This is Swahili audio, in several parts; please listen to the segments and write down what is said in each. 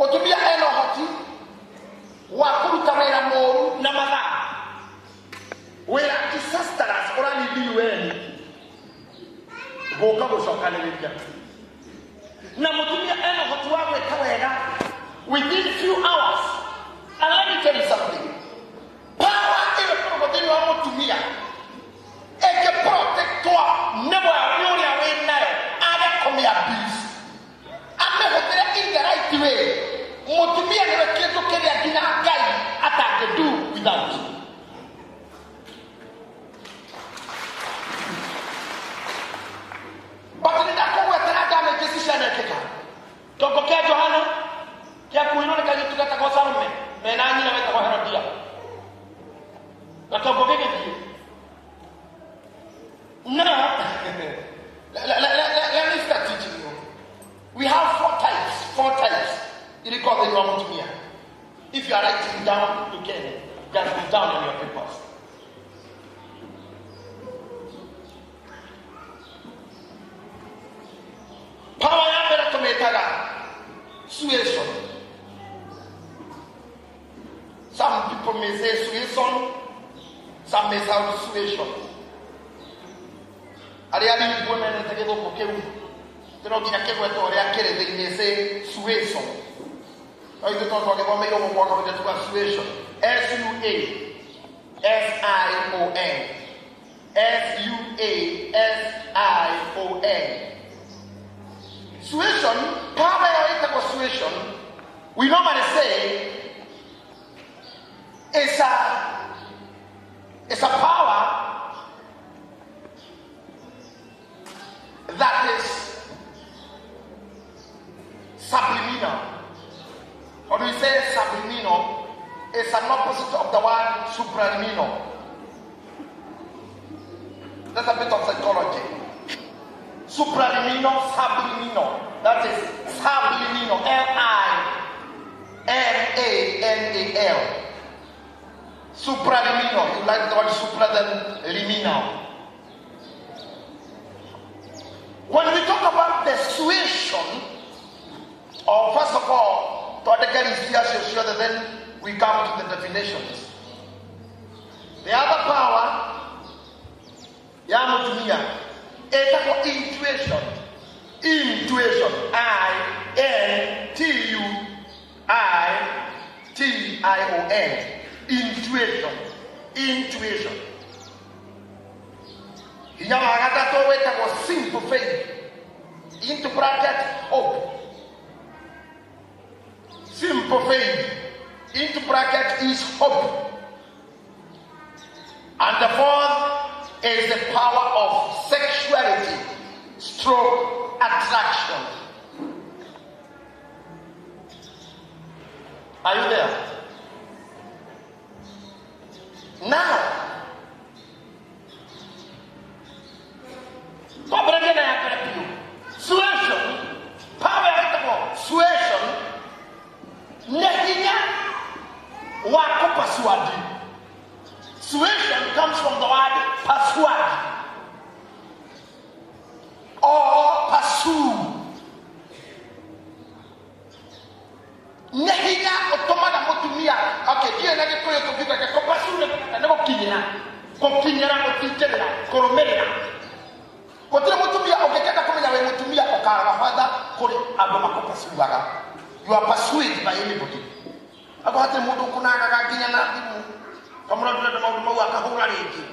Mutumia eno hoti wa kuruta wira moru na mathaa wira disastrous urani biweni goka gucokaniriria na mutumia eno hoti wa gwika wega within few hours. And let me tell you something, power ile promoting wa mutumia eke protector nebo ya yuri ya wenayo ade komi abuse ame hotere in the right way. Mutumia ni weketo kele akina agai ata to do without. But ni dako wetera dame decision ekeka toko kia Johana kia kuinone kaji tukata kwa sarume menanyi na weta kwa Herodia na toko keke diyo. Now let me start teaching you. We have four types. It is called the Mutumia. If you are writing down, you can just put down on your papers. Power ya better to make suasion. Some people may say suasion, some may say suasion. Ariali women and the little Pokeu. They don't get a kid or they say suasion. Or you don't talk about me over one of the suasion. S-U-A-S-I-O-N. Suasion, power of suasion, we normally say it's a power that is subliminal. When we say subliminal, it's an opposite of the word supraliminal. That's a bit of psychology. Supraliminal, subliminal. That is subliminal. L-I-M-A-N-A-L. Supraliminal. You like the word supra than liminal. When we talk about the suasion, or first of all, to understand, then we come to the definitions. The other power, Yamutumia, intuition. Intuition. I-N-T-U-I-T-I-O-N. Intuition. Intuition. Yamagata Toweta was simple faith. Into bracket hope. Simple faith. Into bracket is hope. And the fourth is the power of sexuality, stroke attraction. Are you there? Now, suasion, power suasion, nehinya wako pasuadi. Suasion comes from the word persuade or pursue. Nehinya otomada motumia. Okay, dia nage koyo to bika ko pursue na ko kinyana ko titela ko romerera. Ko tira motumia okekeka ko menya we motumia okara father ko aboma ko pursue. You are pursued by anybody. About the mutu kunana ka kinyana dimu. Kamura tuna mau akahura leki.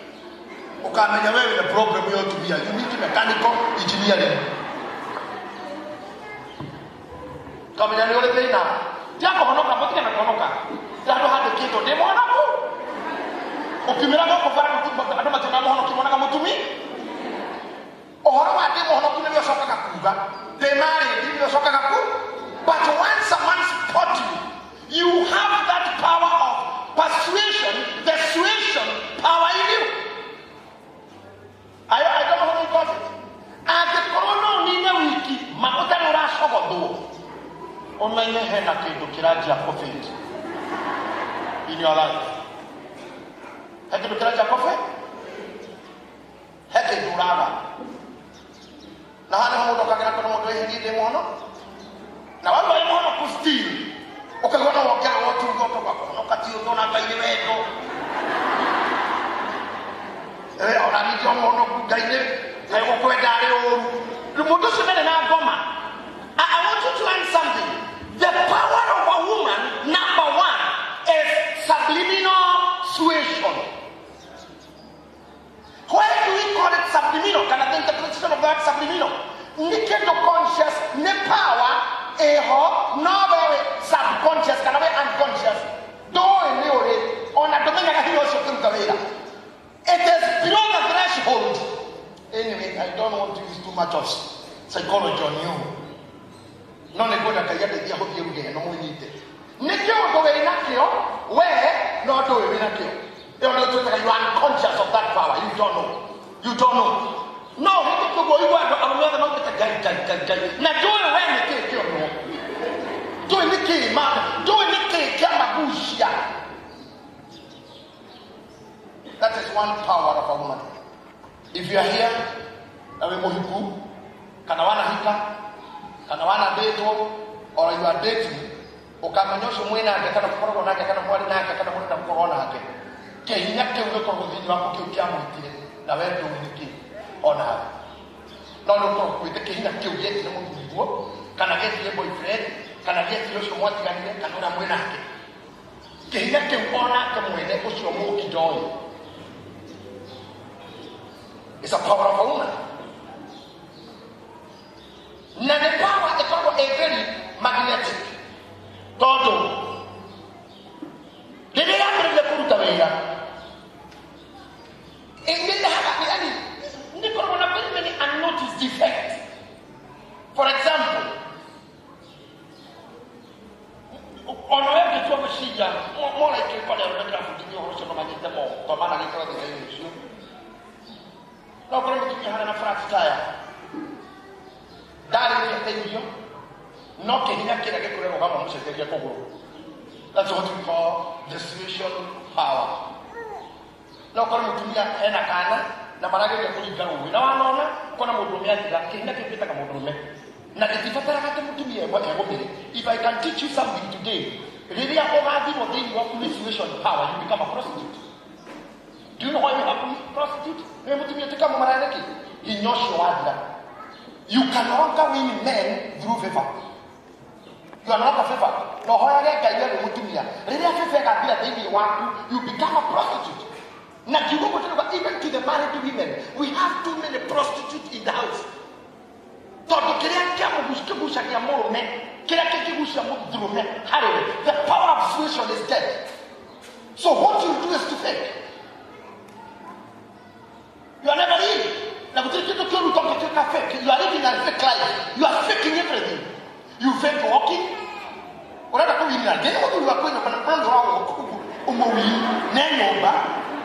Ukamenya wewe the problem you to be. You need mechanical engineering. Kamenya ni ole tena. Jako honoka potika na honoka. Tado hade kito demo honoka. Ukimira ko fara kutuba ado matena hono kimona kama mutumi. Ohoro wa demo hono kunyo soka kakuga. Demari ndio soka kaku. But when someone supports you, you have that power of persuasion, the suasion power in you. I don't know how you got it. And the corona nina wiki, makuta nura shogodo. Omene hena kido kiraji ya prophet in your life. Heke kiraji ya prophet? Heke duraba. Na hana hono kagera kono modo hindi demono. Na walo mono kustili. I want you to learn something. The power of a woman, number one, is subliminal suasion. Why do we call it subliminal? Can I think the interpretation of that subliminal? Naked conscious, ne power, no very subconscious, can I be unconscious? On a domain it is below the threshold. Anyway, I don't want to use too much of psychology on you. Non è quello che io ti dico che non vuoi niente. Nekio dove in Akio, where no dove in Akio. You are unconscious of that power. You don't know. You don't know. No, you go you are another not the guy. Now do it when you take your no. Do it Nikki, man. Do it Nikki, Kamabushia. That is one power of a woman. If you are here, Awemohiku, Kanawana Hika, Kanawana Deto, or you are dating, Okamanyosho Mwena, Kakana Corona, Kakana Morina, Kakana Corona. Kehinyake uko kuzini wako kiukiamu itile na wewe ndio uniki ona nono ko kuite kehinyake ujeti na mungu hivyo kana geti ye boyfriend kana geti yo shomwati ganile kana na mwena yake kehinyake uona kama mwene usho mu kidoi. It's a power of a woman. Na the power is very magnetic. Todo deve aprender le kuruta weya. Unnoticed defect. For example, on where the two of more like a photograph to you also manage the more, but man, I get the issue. No problem to have a flat tire. That is a thing, not getting a kid I get to have a that's what we call distribution power. No problem to me and a kana. Na marage ya kuligaru na wanaona kuna mhudumia kina kipita kama mhudume na kifatara kama mtumie kwa mbele. If I can teach you something today, really above what they want situation power, you become a prostitute. Do you know why you have to be a prostitute? Mtumie kama marage inyosho wadla. You can only win men through favor. You are not a favor. No hoya ga yele mtumia. Really favor ga bila baby wangu, you become a prostitute. Now, even to the married women, we have too many prostitutes in the house. The power of persuasion is dead. So what you do is to fake. You are never in. You are living a fake life. You are faking everything. You fake walking.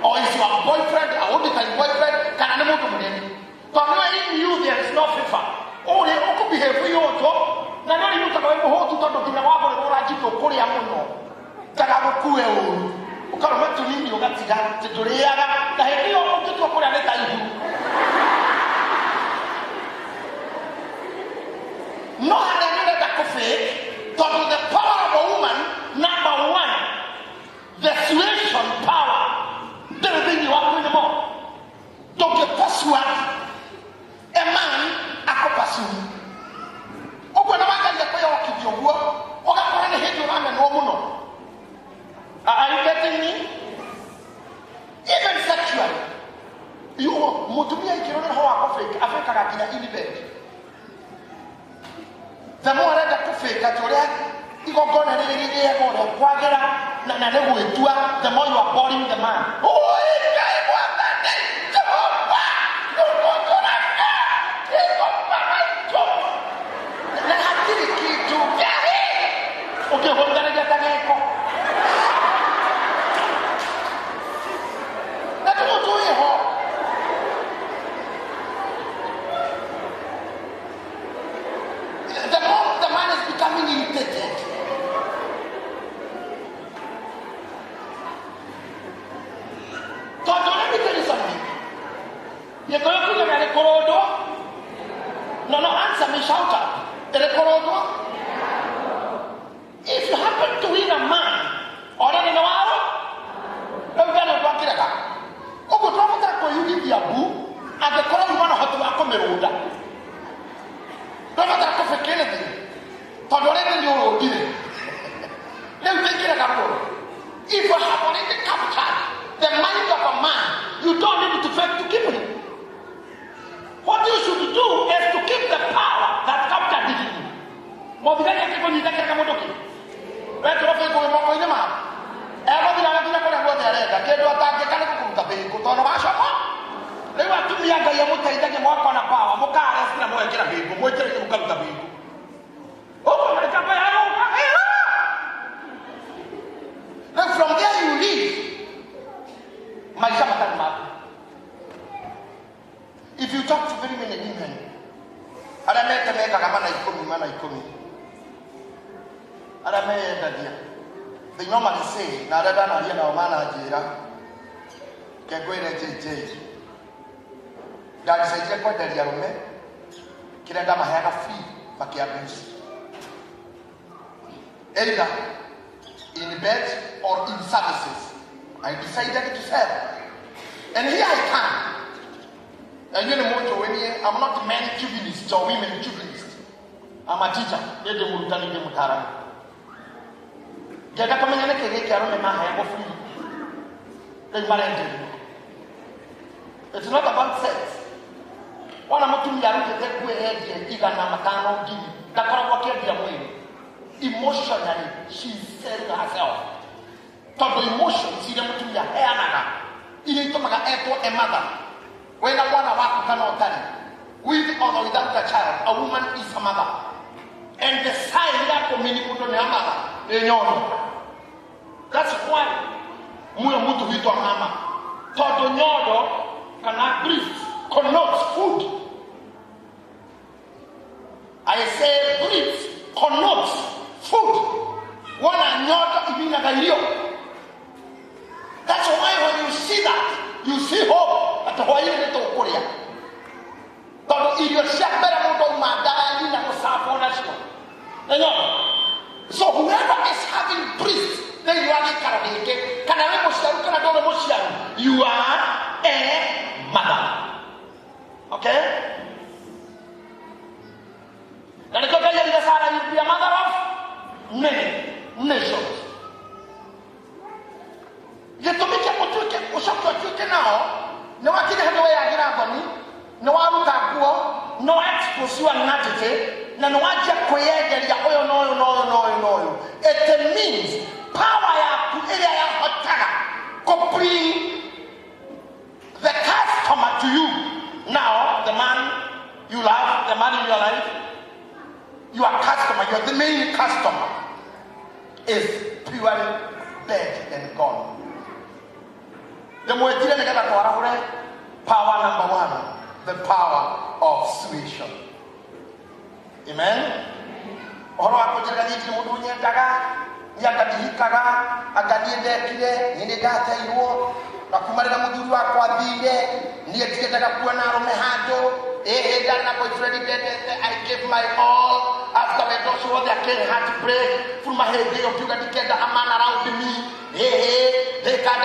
Or is your boyfriend, I want to tell boyfriend, can I know them? But when you there is no favor. Oh, they could behave for you also. Now you can go to talk to the Wabo or Rajito Korea Mono. Tagakuel. Come to me, you got to do the other. The heavy of the Korea let you. No, I never got to fake. Talk to the power of a woman, number one, the suasion power. Then you are going more. Don't get persuaded. A man, a copasu. Open a man that way or keep your work. Or I want to hit you on a normal. Are you getting me? Even sexually. You Mutumia Kirona Hoa Africa in the bed. The more I got to fake at your you go on and the more you are boring the man. Oh, okay, we're gonna get an echo. That's what we're doing. The more the man is becoming irritated. So let me tell you something. You're going to look at a corridor? No, answer me, shout out. If you happen to win a man, or in a while, don't get a bucket. Oh, but what you give your boo, and the corner you want to have to Mobile yake kwenye ndaka kama doki. Wewe tunafe kwa moko ine ma. Ego bila ngina kwa ngo dereka. Kedo atake kana kukuruta be ko tono basho ko. Leo atumia ga ya mutaidage mwako na pawa. Mukara sina moyo kila bigo. Moyo ni mukaruta bigo. Oh, mtakapa yao. Then from there you live. Maisha matatu. If you talk to very many women, arameta meka kama na ikomi. Arameta dia. They normally say, na dada na ria na omana ajira. Kegwele jeje. Gari saije kwa dari ya rume. Kirenda mahanga free makiabuse. Either in bed or in services. I decided to serve. And here I come. And you know, I'm not a man jubilist or women jubilist. I'm a teacher. Let them move down in the Mutara. Jada kama nyane kege karo me maha yako free. They married. It's not about sex. Wana mtu mjaru kete kwe hedi iga na matano gini. Dakara kwa kia dia mwini. Emotionally, she's selling herself. Todo emotion, si dia mtu mja hea naga. Ili ito maga eto a mother. When a one of cannot tell with or without a child, a woman is a mother. And the sign that community put on a mother. That's why we are moved to be to a mama. Todo nyodo cannot breathe, connotes food. I say breathe, connotes food. One anyodo ibina gairio. That's why when you see that, you see hope at the Hawaii to Korea. But if you share better motor, Madame, so whoever is having priest, then you are the Karabeke. You are a mother. Okay? And you'll be a mother of many nations. Yet to make a shop now, no I didn't have the way I get up on me, no I look at war, no I pursue an attitude, no I just create the oil, no. It means power to area of attack, bring the customer to you. Now, the man you love, the man in your life, you are customer, you are the main customer, is purely dead and gone. The more power number one, the power of suasion. Amen. Oro akujira ni mudu nyentaga, yakadihikaga, akadiende kile, nindegata iwo, na kumarira muduru akwa binde, niye tiketaka kuwa na rome hado, dana boyfriend I gave my all. After I don't show that I can't have to pray through my head, they of you got to get a man around me. They can't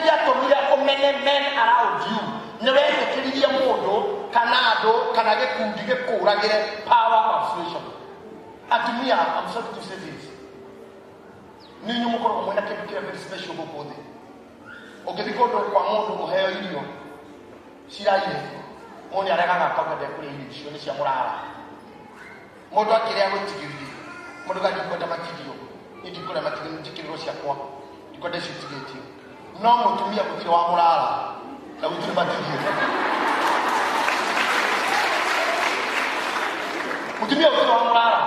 get men around you. Never kill your modo, Canado, Canada, Kudige, Kuragere, power of solution. And to me, I'm sorry to say this. Ninyo when I can be very special body. Okay, because of Kwamodo, hair, you know. Shiraye. Only a raganga covered the plane, she was a morale. Modo Kiria went to give you. Modoga you got a material. If you could have a chicken Russia, you got a shit to get you. No more to me with your morale. That we do material. Put me with your morale.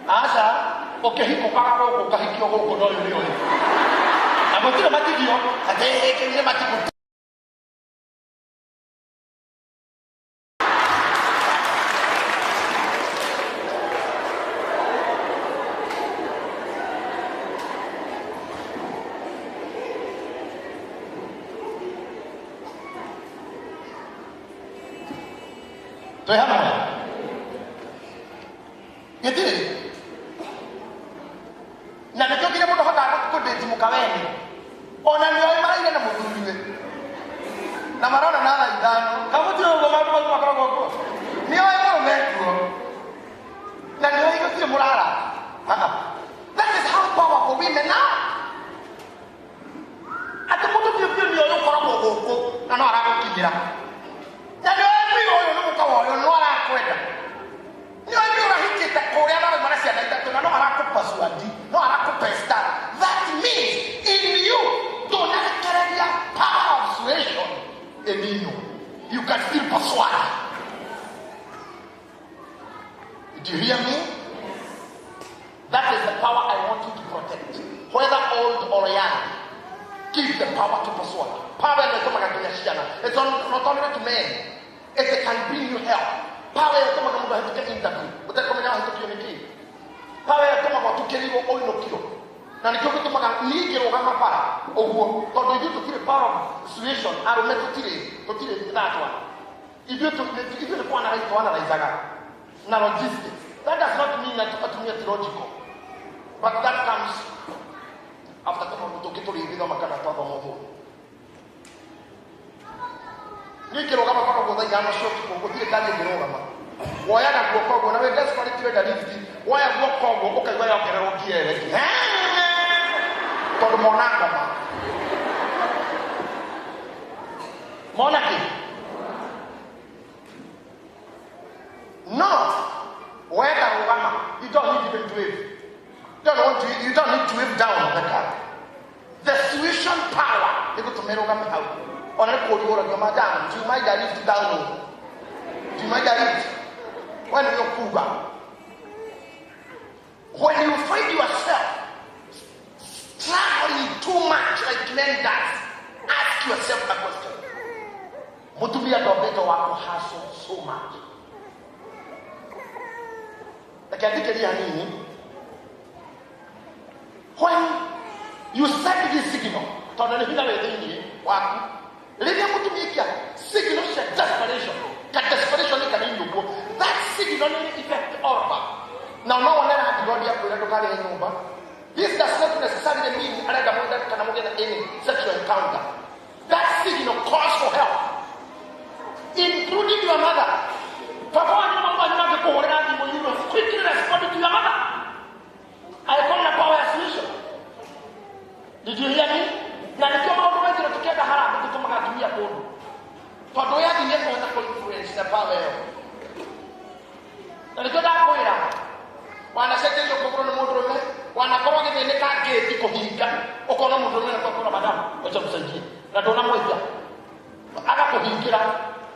Asa, okay, he could pack up, Kahiki, or no, you. I'm going to the material, and they can never take. Do you have one? You did it. Now the joke about how to do Mukaway. On a new mind and a movie. Namarana Nana done. Come to the Mako. Near I met you. Now you go to Murara. That is how powerful women are. At the moment you feel your own and not have to keep it up. the Korean Malaysia that no persuade, no that means in you don't have the power of persuasion in you can still persuade. Do you hear me? That is the power I want you to protect. Whether old or young, keep the power to persuade. Power it's not only to men. It can bring you help. Power is to get interview. But that's coming out to communicate. Power is to carry your own kilo. Now the people to need your power. Or you to feel the power of situation. I will make it that one. If you to analyze that. Now logistics. That does not mean that to me it's logical. But that comes after the to read the Makana Papa. Nikiro kama kwa kwa jana shoti kwa kile kali ndio kama waya na kwa kwa na wewe that's quality the lift waya kwa kwa kwa kwa ya kero kiele todo monaka monaki no waya ka kama you don't need even to wave you don't need to wave down on the car the tuition power iko tumero kama hao. On a cold water, your madam, do you mind that lift down? Do you mind that lift? When you're Cuba, when you find yourself traveling too much like men does, ask yourself a question. Mutumia dobeto wako hustle so much. When you set this signal, Living to make a signal desperation. That desperation can do. That signal effect over. Now, no one had to go there to carry over. This does not necessarily mean another one that can get any sexual encounter. That signal calls for help, including your mother. Papa, you must quickly respond to your mother. I call the power solution. Did you hear me? Na nikiwa mtu tukenda haraka kutoka kutumia kodo. Todo ya dinhe kwenda kwa influence na pale. Na nikiwa kwenda wana sete yo kokoro no mudrome wana koro ke ne ka gate ko hinga okono mudrome na kokoro madam acha kusaidia. Na dona moja. Aka ko hingira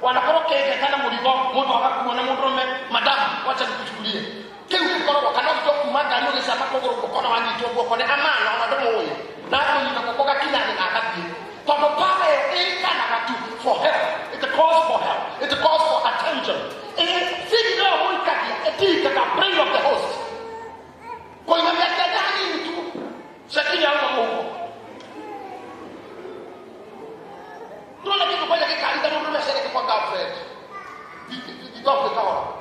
wana koro ke kana muligo mudu akakuona mudrome madam acha nikuchukulie. Kile kokoro kana kutoka ndio sema kokoro kokoro wangi tobo kone amana wana domo wewe. Now you can go back in and out. But the power is for help. It's a cause for help. It's a cause for attention. It's a thing that bring up the host. When you get that into checking out the move. Don't let me go back and carry the room and say it for Godfred. You got the power.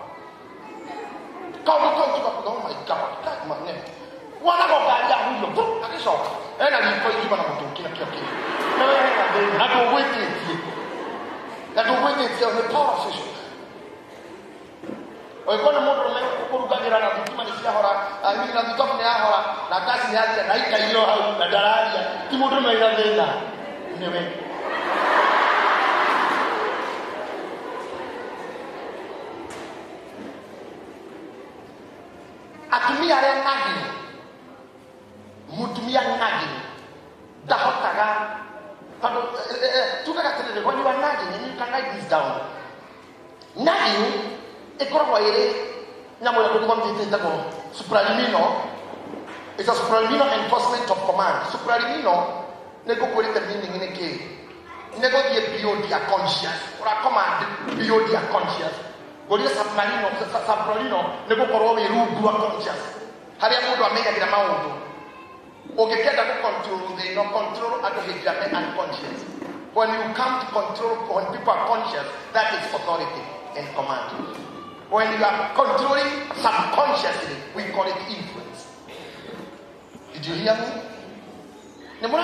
God will come to God. Oh my God. That's my name. One of our book, that is all. And I didn't put you on a book. I don't wait it. I don't wait it till the power of fish. We're going to move from Purugana to Manisahora, I mean, at the top of the hour, Nakasi has a night, you know, the Dararia, Timodu Mayadena. Atumia Nagi. Mutumia nagging. Dahotaga. When you are nagging, and you can write this down. Nagging, supralimino is a supralimino enforcement of command. Supralimino, nego the meaning in a game. Nego beyond their conscious, or a command beyond their conscious. But yes, supralimino, nego korowe rubu conscious. Hariamudu amega the amount. Okay, control, they don't control at unconscious. When you come to control, when people are conscious, that is authority and command. When you are controlling subconsciously, we call it influence. Did you hear me? Am I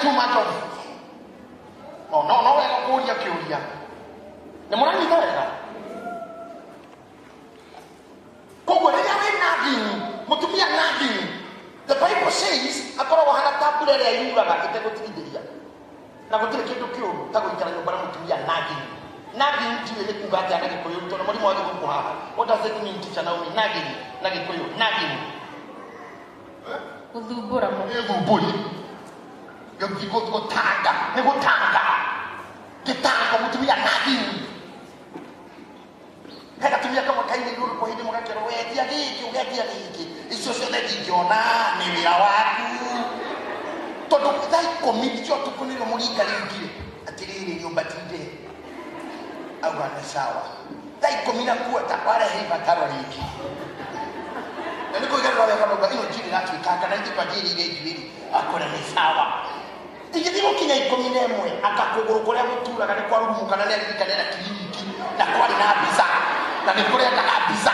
too much of? Oh no, I don't go here. The Bible says, nagging ndiwe kubata na Gikuyu to na mwalimu wake kuko haha. What does it mean teacher Naomi? Nagini na Gikuyu nagini. Kudhubura mo. Kudhuburi. Giko tanga, nego tanga. Gitanga mutumia nagini. Heka tumia kama kaini nuru kwa hidi mwakero wetia giki ugetia giki. Icio ciothe ndingiona ni wira waku. Tondu thai komiti cio tukunire muringa ringi atiriri nyumba tinde auga ni sawa thai komina kuota wale hiva taro ringi niko igero ya kama ino jini natu ikaka na ndipa jini ile jini akora ni sawa igithimo kinya ikomine mwe akakuguru kuria gutura kana kwa rumu kana ne rikana na kliniki na kwa na biza na ni kuria ka biza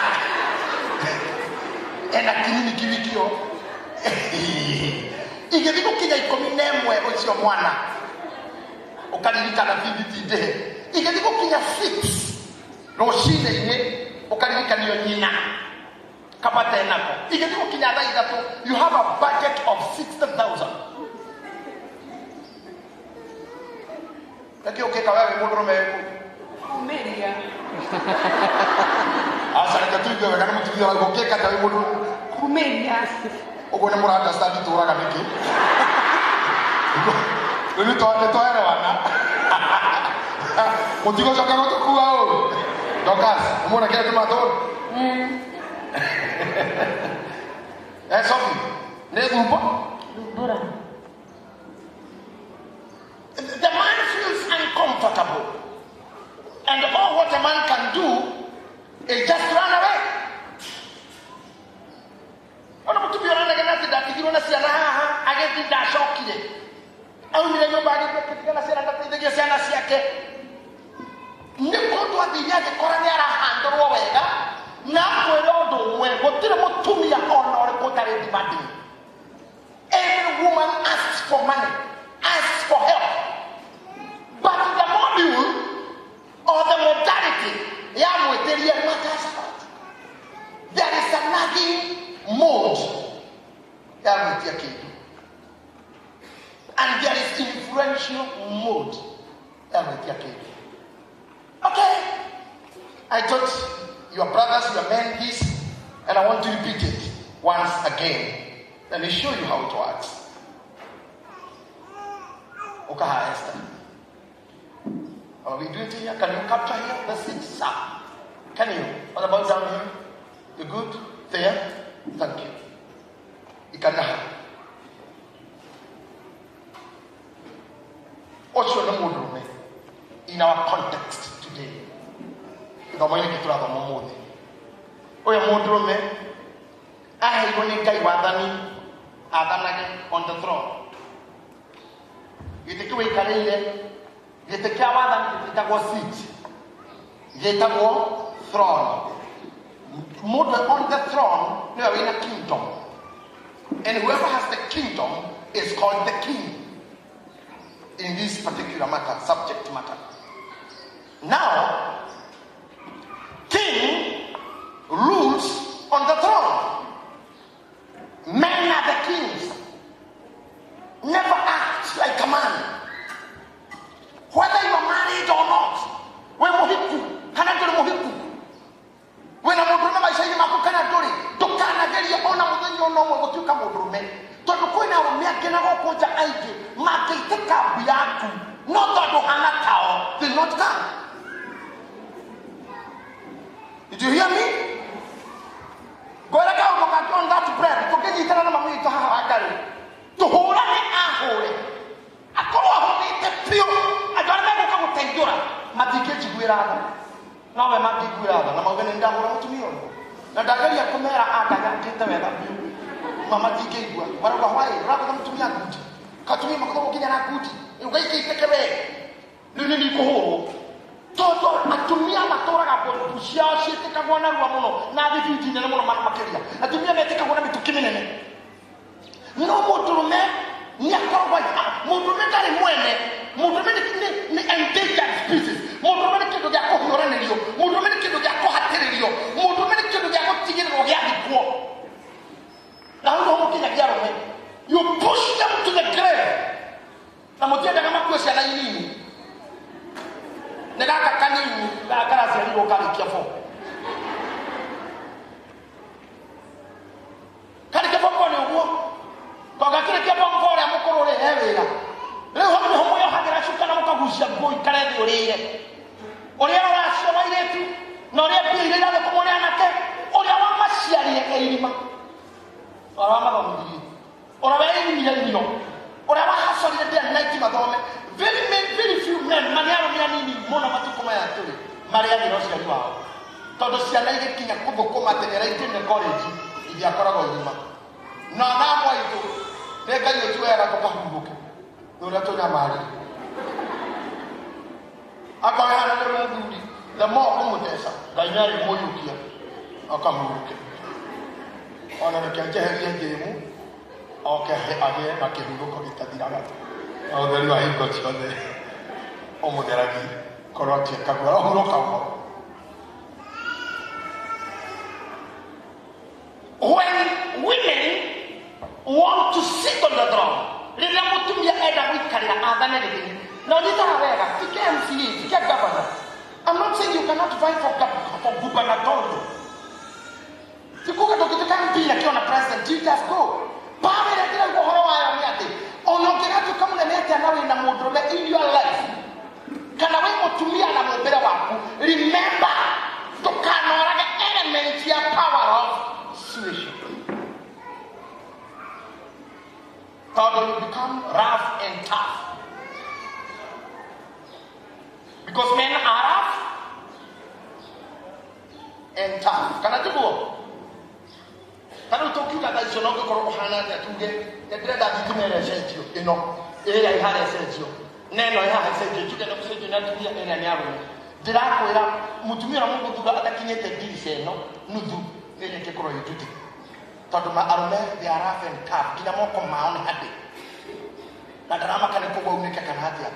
ena kliniki wikio igithimo kinya ikomine mwe ucio mwana ukaririkana vivi de igithimo kinya 6 roshine ine ukaririkana nyina kapata enako igithimo kinya thaithatu you have a budget of 60,000 lakini ukeka wewe mundurume Kumeria asa nikatuiga wewe kana mutithia wako ukeka ta wewe mundurume Kumeria uko ne murada stadi turaga niki Lulu toere wana. Mutigo soka ngoto kuao. Dokas, umona kile tumator. Sophie, ne grupo? Lubura. The man feels uncomfortable. And all what a man can do is just run away. Ona mtu biona ngana tida kidiro siana ha ageti da shokile. Au mire no bagi katika na siana ndategeea siana siake. Ndiko ndo adinya ke korani ara handoro wega. Na kwero ndo we gotire mutumia honore kotare dibadi. Every woman asks for money, asks for help. But the module or the modality matters about. There is a nagging mode that we take. And there is influential mode that we take. Okay? I taught your brothers, your men this, and I want to repeat it once again. Let me show you how it works. Okay, Esther. Are we doing it here? Can you capture here? That's it, sir. Can you? What about down here? You good? There? Thank you. You can now. What's your name in our context today? The money to have a moment. Oh, your modrome. I have only guy Wadani on the throne. You take away Kalele. You take care of them, seat. You take throne. Model on the throne, they are in a kingdom. And whoever has the kingdom is called the king. In this particular matter, subject matter. Now, king rules on the throne. Men are the kings. Never act like a man. Whether you are married or not. When Mohiku, Kanadori Mohiku. When a Modroma say you are Kanadori, Tokana get your own within your normal what you come with. Tokuina will make a Koja Aiki, Maki Taka Biaku, not that Ohana Tao, did not come. Did you hear me? Go on that prayer, forget it to have a carry. To hold a holy. I call a holy the pure. I don't know how to take you. Matikechi Guirada. Now I'm Mati Guirada. I'm going to down to me. Now, Dagaria Comera Aga, get them at you. Mamma Dike, whatever way, rather than to me a good. Katumi Makoki and a good. You wait, take away. Lily Koho. Toto atumia matora hapo kushia shite kagwana ruamono na bibi na mono makeria atumia meteka kuna bitu kiminene no mutume ni akorwa mutume kali mwene mutume ni endangered species mutume ni kitu ya kuhora nilio mutume ni kitu ya kuhaterio mutume ni kitu ya kutigiri ro ya bikuo na huyo mukina gyaro me you push them to the grave na mutia kama kwesha na nini Negaka kanini gara ciarirwo karikia fo karikia fo ko ni uguo koga kirikia fo mfore amukorore hewira riu homo homo yo hagira shuka na mukagucia ngui karethi urire uria aracio wairetu na uria mbire na kumone anake uria wa maciari eirima ora mathomithie ora weirimirie ndio ora wahasorire ndia naiti mathome very few men maniaro nini mona matukoma ya tuli maria ni rosia wao todo ciana igikinya kuthukuma tengera itinde college iria koragwo nyuma na namo itu reka yetu era tukahumbuke nura tunyamari akawe hana ndio nduri the more kumutesa gainari moyukia akamruke ona nikiajeheria ngemu okay age makihuroko gitathiraga otheri wa hingo ciothe omutheragi korwo atiekagwo ahuroka ũhoro. When women want to sit on the throne, rĩrĩa mũtumia enda gũikarĩra athane rĩngĩ na ũnyitaga wega tike MCA tike governor. I'm not saying you cannot fight for gubernatorial. Sikuga tukitaka mpira kiona president you just go. Bawe rĩrĩa ũhoro wayo nĩ atĩ onongera kama unaleta nawe na mudrome in your life kana wewe mutumia na mbele wako remember to kanora element ya power of situation so you become rough and tough because men are rough and tough kana tuko kana utokiuka kaisho no gukoro hana ya tuge ya direda bitumere sentio ino area ihare sentio neno ihare sentio tuge no sentio na tuya area ni aro ndirakwira mutumira mungu tuga atakinyete dirise no nuthu nene kekoro yituti tondu ma arome they are rough and tough kina moko maone hadi na drama kana kugo unike kana hatia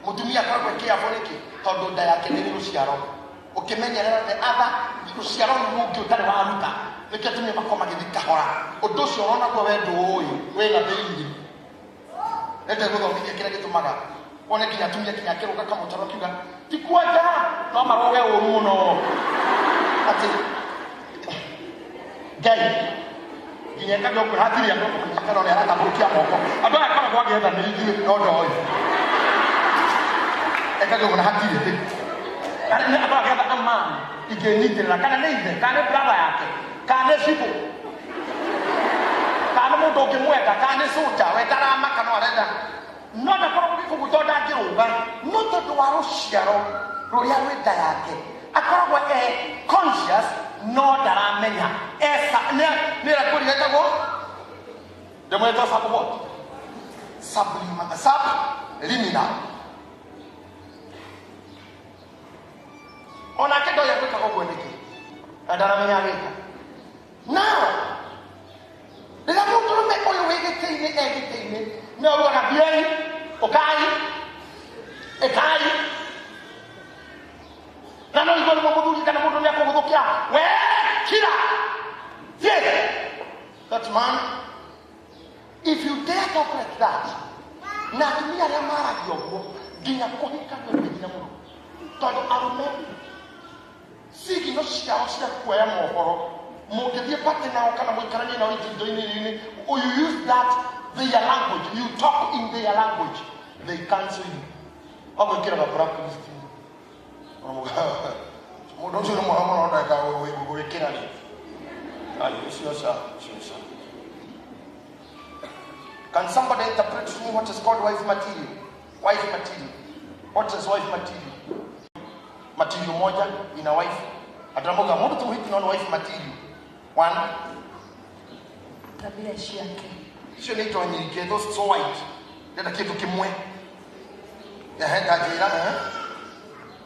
mutumia kwa kia foniki tondu nda yake ni ruciaro ukimenyerera the other ruciaro ni mungu utari wa ruta niketumia makoma githikahora undu cio rona kwa wendo uyu wena thĩinĩ ende guthomithia kĩrĩa gĩtũmaga wone kinya tumia kinya kĩrũga kamũtaro kiuga tikuaja no maroge ũru mũno ati Ngai nginya kaga ũkũratiria andũ kana nĩ aratambũrũkia moko andũ aya kana gwagĩetha nĩ ithuĩ no ndoĩ ekaga ũkũratiria kana nĩ andũ agĩetha amani ingĩnyitĩrĩra kana nĩ ithe kana nĩ brother yake kana sipo kana mundu ukimweka kana soja wetarama kana arenda no na korwo gikugutonda ngiruga no tondu wa ruciaro ruria rwenda yake akoragwo conscious no ndaramenya esa nĩ rakuri hetagwo ndemweta subliminal ona kendo ya gwĩka ũguo nĩkĩ ndaramenya wĩka now rĩrĩa mũndũrũme ũyũ wĩgĩtĩ-inĩ egĩtĩ-inĩ nĩ ũruaga biai ũkai ĩkai na no igũrũ mũthuri kana mũndũ nĩ akũgũthũkia we kira that man if you dare talk like that na atumia arĩa maragia ũguo nginya kũhika nginya mũno tondũ arũme sigino ciao cia kuoya mohoro mũngĩthiĩ pate nao kana mũikaranie nao itinto-inĩ you use that their language you talk in their language they cancel you ogwĩkĩraga blacklist mũndũ ũcio nĩ mũno mũno ndeka gwĩkĩrania cio. Can somebody interpret to me what is called wife material? Wife material. What is wife material? Material moja ina wife. Atamoga mundu tumuhiti na wife material. One. Tabia yake. Sio ni to nyike those so white. Ndio kitu kimwe. Ya henda jira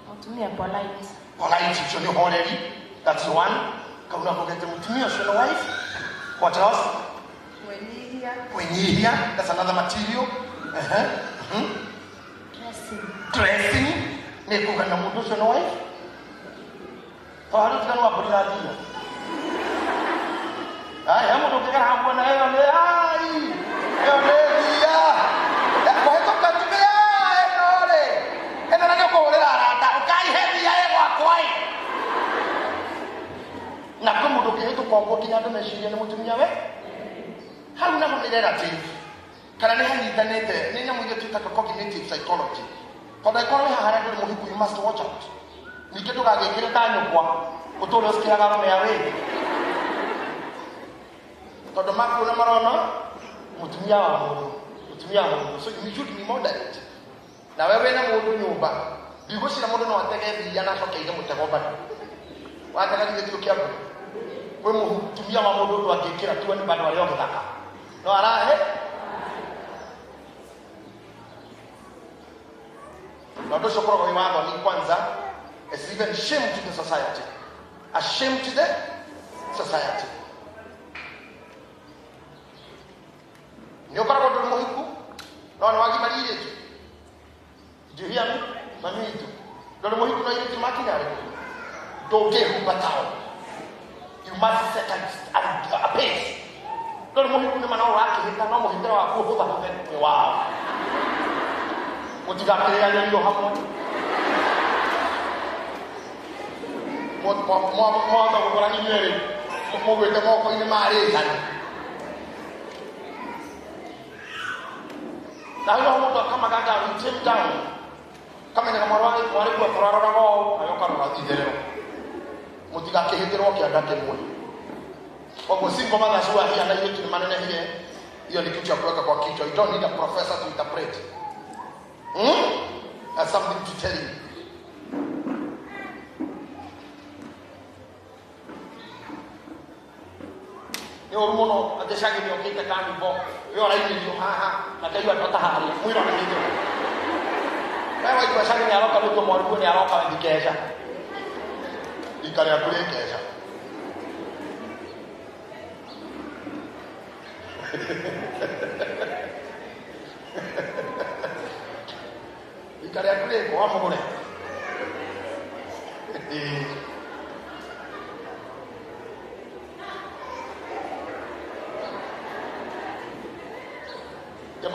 Mutumia polite. Polite sio ni horeri. That's one. Kama unapoketa mutumia sio wife. What else? Wenyihia. That's another material. Dressing. Ni kugana mundu sio wife. Fahari tukana wapulira dia. Ai, amo dokera hapo na yeye ai. Dia. Kwa hiyo katumia enore. Ena nani ko orera arata. Ukai gikombo kinya andu meciria ni mutumia we hau naho ni relative kana ni hanyitanite ni nyamu ile twita cognitive psychology tondu ikorwo hahara nduri muhiku you must watch out ningĩ ndũgagĩkĩre ta nyũkwa ũtũre ũcikĩraga rũmĩa wĩ tondũ makuona marona mũtumia wa mũndũ so you should be moderate na wewe na mũndũ nyũmba ndigũcira mũndũ no atege thiia na acokeire mũtego bado watega gĩthĩkio kĩa mbere kwĩ mũtumia wa mũndũ ũndũ angĩkĩra tuoni bado arĩ o gĩthaka no arahe na ũndũ ũcio ũkoragwo wĩ wa thoni kwanza. It's even shame to the society. A shame to the society. Ni ukaragwo ndũrĩ mũhiku no nĩ wagimari airĩtu. Do you hear me? Mami witũ ndũrĩ mũhiku no airĩtu makinya rĩ ndũngĩhumba tao. You must set a pace. Ndũrĩ mũhiku nĩ mana ũrakĩhĩta no mũhĩtĩre waku ũhũthahũthe nĩ wao. Mũtigakĩrĩanĩrio hamwe. Mwaka gũkora ni nyeri mũgwĩte moko-inĩ marĩtani na hĩno mũndũ akamagaga him down kamenyaga mwarĩ guo kũraroraga ũũ nayo karora itherero mũtigakĩhĩtĩrwo kĩanda kĩmwe koguo single mothers who are here na airĩtu nĩ manenehire hiyo ni kitu ya kuweka kwa kichwa. You don't need a professor to interpret. That's something to tell you. Ormono adeshagi ni okita kami bo yo rai ni ha na kayo atota hari mwiro na hiyo wewe kwa shagi ni aroka luko mwaruko ni aroka ndikesha ikare akule kesha ikare akule ko amugure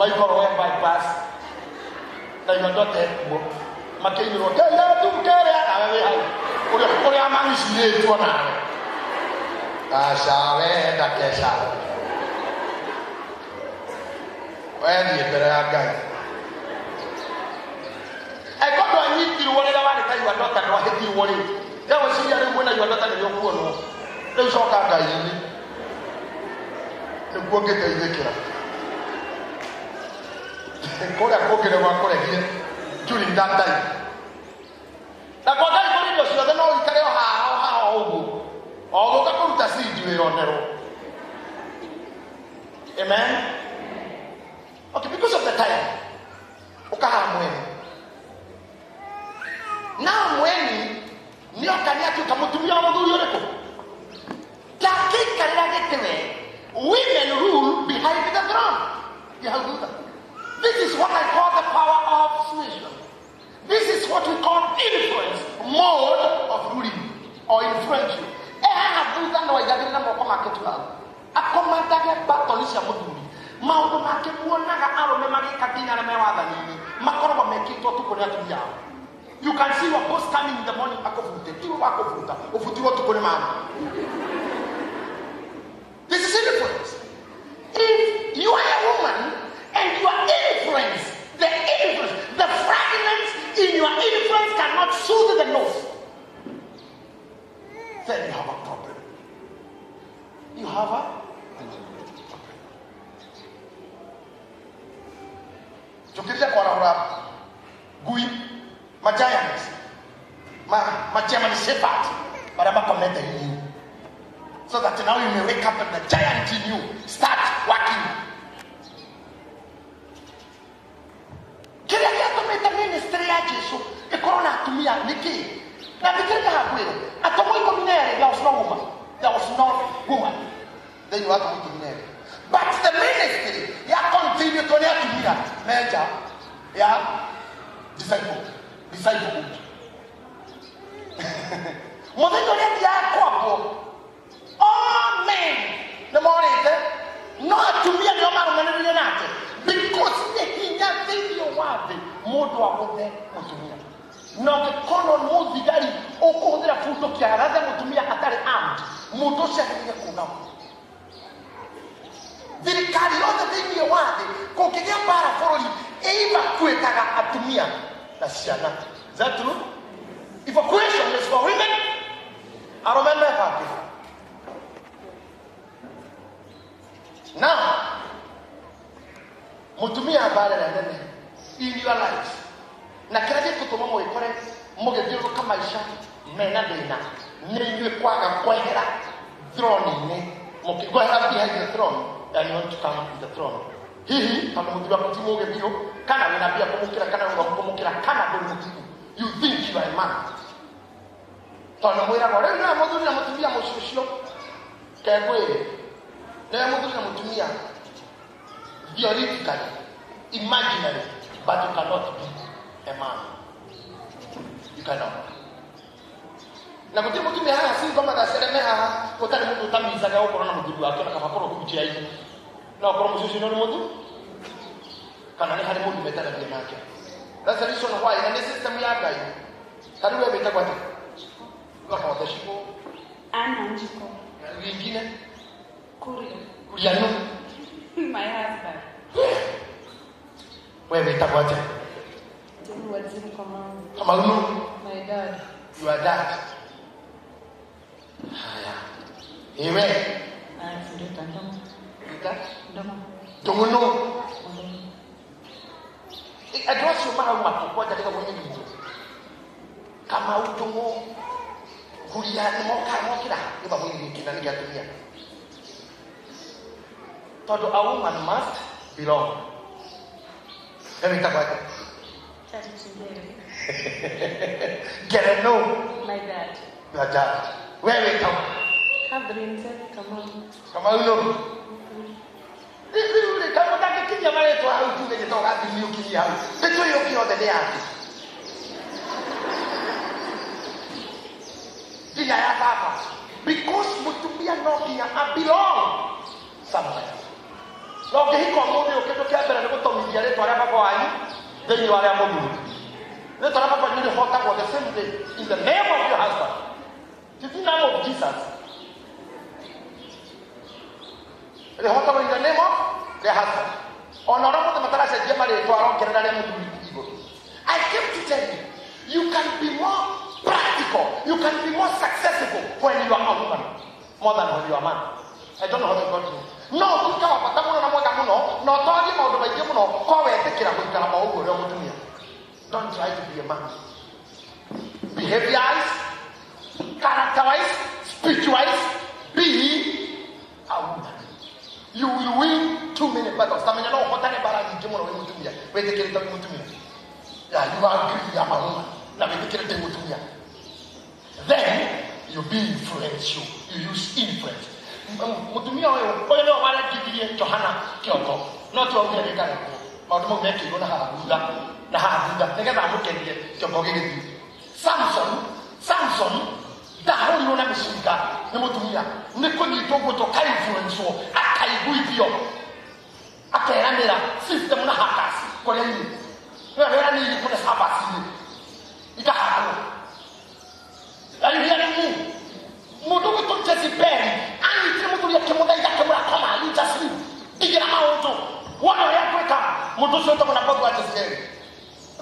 Maikoro we bypass na yodote kuo makeiniro kaya tumkere awe hai uri amangishire tu nawe ashawe ndakesha wewe mbere ya Ngai aikodo anyitiru wale wale kai wadota no hitiru wale dawa siya ni mwana yodota ni yokuo no ndio shoka Ngai ni kuongete izekira kore akogere wakorehire during that time na kwa Ngai kuri ndio ciothe no ikare o haha uguo o goka kuruta siji wironero. Amen. Okay, because of the time ukaha mweni na mweni nio kania tu kamutumia wa muthuri uriko dakika riragetewe women rule behind the throne. You have to do that. This is what I call the power of persuasion. This is what we call influence, mode of ruling or influence you. Habuza ndo wajadili na moko maketua. Akomandage batolisi ya muduri. Maundu make muonaga arome magika kinya na mewatha nini. Makoroba mekitwa tuko ni atu yao. You can see your boss coming in the morning akofute. Tiwo wakofuta. Ufutiwa tuko ni mama. This is influence. If you are a woman and you are influenced, the fragments in your influence cannot soothe the nose, then you have a problem. You have a problem. Tukija kwa rahura gui ma giants ma German shepherd barama comment in you, so that now you may wake up and the giant in you start working. Kile kiatu meta ministry ya Yesu ekorona atumia niki na bikira hakwero atomo iko minere ya usnoma ya usnoma woman then you have to be minere, but the ministry ya continue to atumia meja ya disciple modelo ya kwapo all men the morning no atumia no maro menene nate because hiyo wapi moto akote mutumia no ke kono muzigari okuhudira futo kiaraza mutumia atari armed Mundo cia nginya kuga. Thirikari yothe thĩinĩ wa thĩ kũngĩgĩa mbara bũrũri ĩivakuĩtaga atumia na ciana. Is that true? Evacuation is for women. Arũme mebangĩra. Now, mutumia mbarĩra nene in your life. Na kĩrĩa gĩgũtũma mũgĩkore mũgĩthiũrũrũka maica mena thĩna nĩ inyuĩ kwaga kwehera throne-inĩ, mũkĩkwehera behind the throne and you want to come to the throne. Hihi kana mũthuri waku ti mũgĩthiũ kana wĩna mbia kũmũkĩra kana wĩna kũmũkĩra kana ndũrĩ mũthuri. You think you are a man. Tondũ mwĩraga rĩu nĩ mũthuri na mũtumia mũcucio kegwĩrĩ nĩ mũthuri na mũtumia theoretically imaginary, but you cannot be a man. You cannot. Na kuti mutumia haya si kama dasere haha kutani mtu utamizaga huko na mdudu wake na kapakoro kupitia hivi. Na kwa mzuzu ni mtu kana ni hali mtu metana bila yake. That's the reason why in the system ya gai. Kali wewe itakuwa tu. Kama utashiko ananjiko. Wengine Kuria no. My husband. Wewe itakuwa tu. Kama uno. My dad. Your dad. Haya. Ewe. Ndio ndomo. Ndomo. Ndomo. Address your mara kwa katika mwenye mtu. Kama utongo kulia ni mokira ni mwenye kina nigatumia. Todo a woman must belong. Hebu tabaka. Get a no. My dad. Your dad. Wewe kama. Have dreams kama. Kama uno. Ile kama nataka kinya mara tu au tu ndio toka bimu kinya. Beto yo kio de yake. Kinya ya papa. Because mutumia no kinya belong somewhere. No ke hiko mo dio ke to kia bere ko to mi yare to ara papa wanyu. Then you are a woman. Let us papa you hot for the same day in the name of your husband. In the name of Jesus. The hot in the name of their husband. Honorable the Matarasa Jemari to our I came to tell you, you can be more practical, you can be more successful when you are a woman, more than when you are a man. I don't know how to got you. No, you come up, no, talking about the Gemuno, call it, take care of the don't try to be a man. Behavior-wise, character-wise, speech-wise, be a woman. You will win too many battles. I mean, you know what I'm about to do. Wait till you tell me. Yeah, you are agree, I'm a woman. Now, wait till you tell me. Then, you be influential. You use influence. Mutumia wewe, kwa hiyo wale kibili Johana Kyoko. Not to get it. Maudumu mengi kuna habuda na habuda. Ningeza mukendie Kyoko gidi. Samson daho ni ona mishika ni mutumia. Niko ni togo to kai influence o akaiguipio. Akaeranira system na hakasi. Kwa nini? Wewe ni kuna sabasi. Ikahapo. Are you hearing me? Mudugu to Jezebel. Ani timu tu ya kemuda ya kemura koma. You just leave. Igira mauto. Wana ya kweka. Mudugu soto kuna bodu wa Jezebel.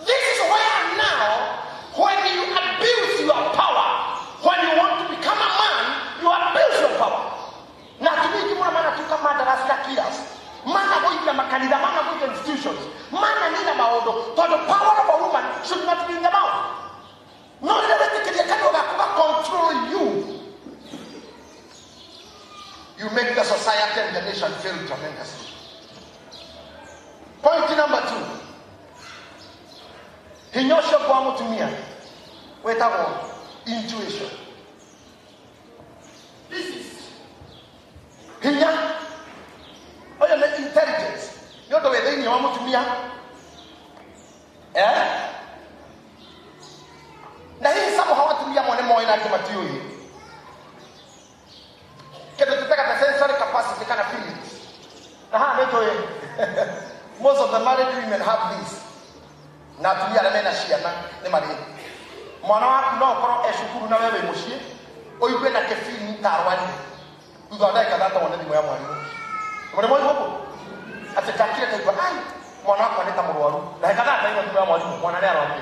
This is where now, when you abuse your power, when you want to become a man, you abuse your power. Na tumi kimura mana tuka madarasa ya kiasi. Mana hoida makanida, mana hoida institutions. Mana nina maodo. So the power of a woman should not be in the mouth. No, control you. You make the society and the nation fail tremendously. Point number 2. Hinyosho kwa mutumia. Wait a moment. Intuition. This is hinya. Oh, you make intelligence. You know the way you want mutumia. Na hii sababu hawatumia mwane moyo na kimatio hii. Kedo tutaka the sensory capacity kana feelings. Ndio yeye. Most of the married women have this. Na tumia na mena shia na ni mari. Mwana wako no koro eshukuru na wewe mushie. oigwe na kefini tarwani thutha ndagika thata wone thimũ ya mwarimũ mwarimũ oigwo atikakire kaigua ai mwana wakwa nĩ ta mũrwaru ndagika thata ĩno thimũ ya mwarimũ mwana nĩ arwara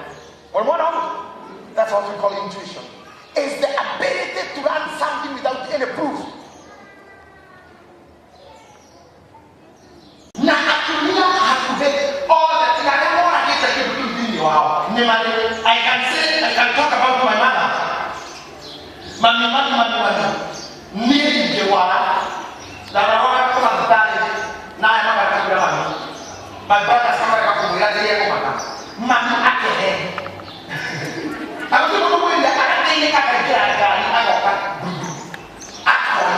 mwarimũ ona ũguo. That's what we call intuition. It's the ability to run something without any proof. Na atumia hakuhe all the things I don't want to get to do. Wow. I can talk about my mother. Mami. Ni wala. La rola kama mtani. Na ya mama kakula mami. My brother samba kakula yeye kwa mama. Mami akehe. Aku tu mau buat ada ini kakak kira-kira aku akan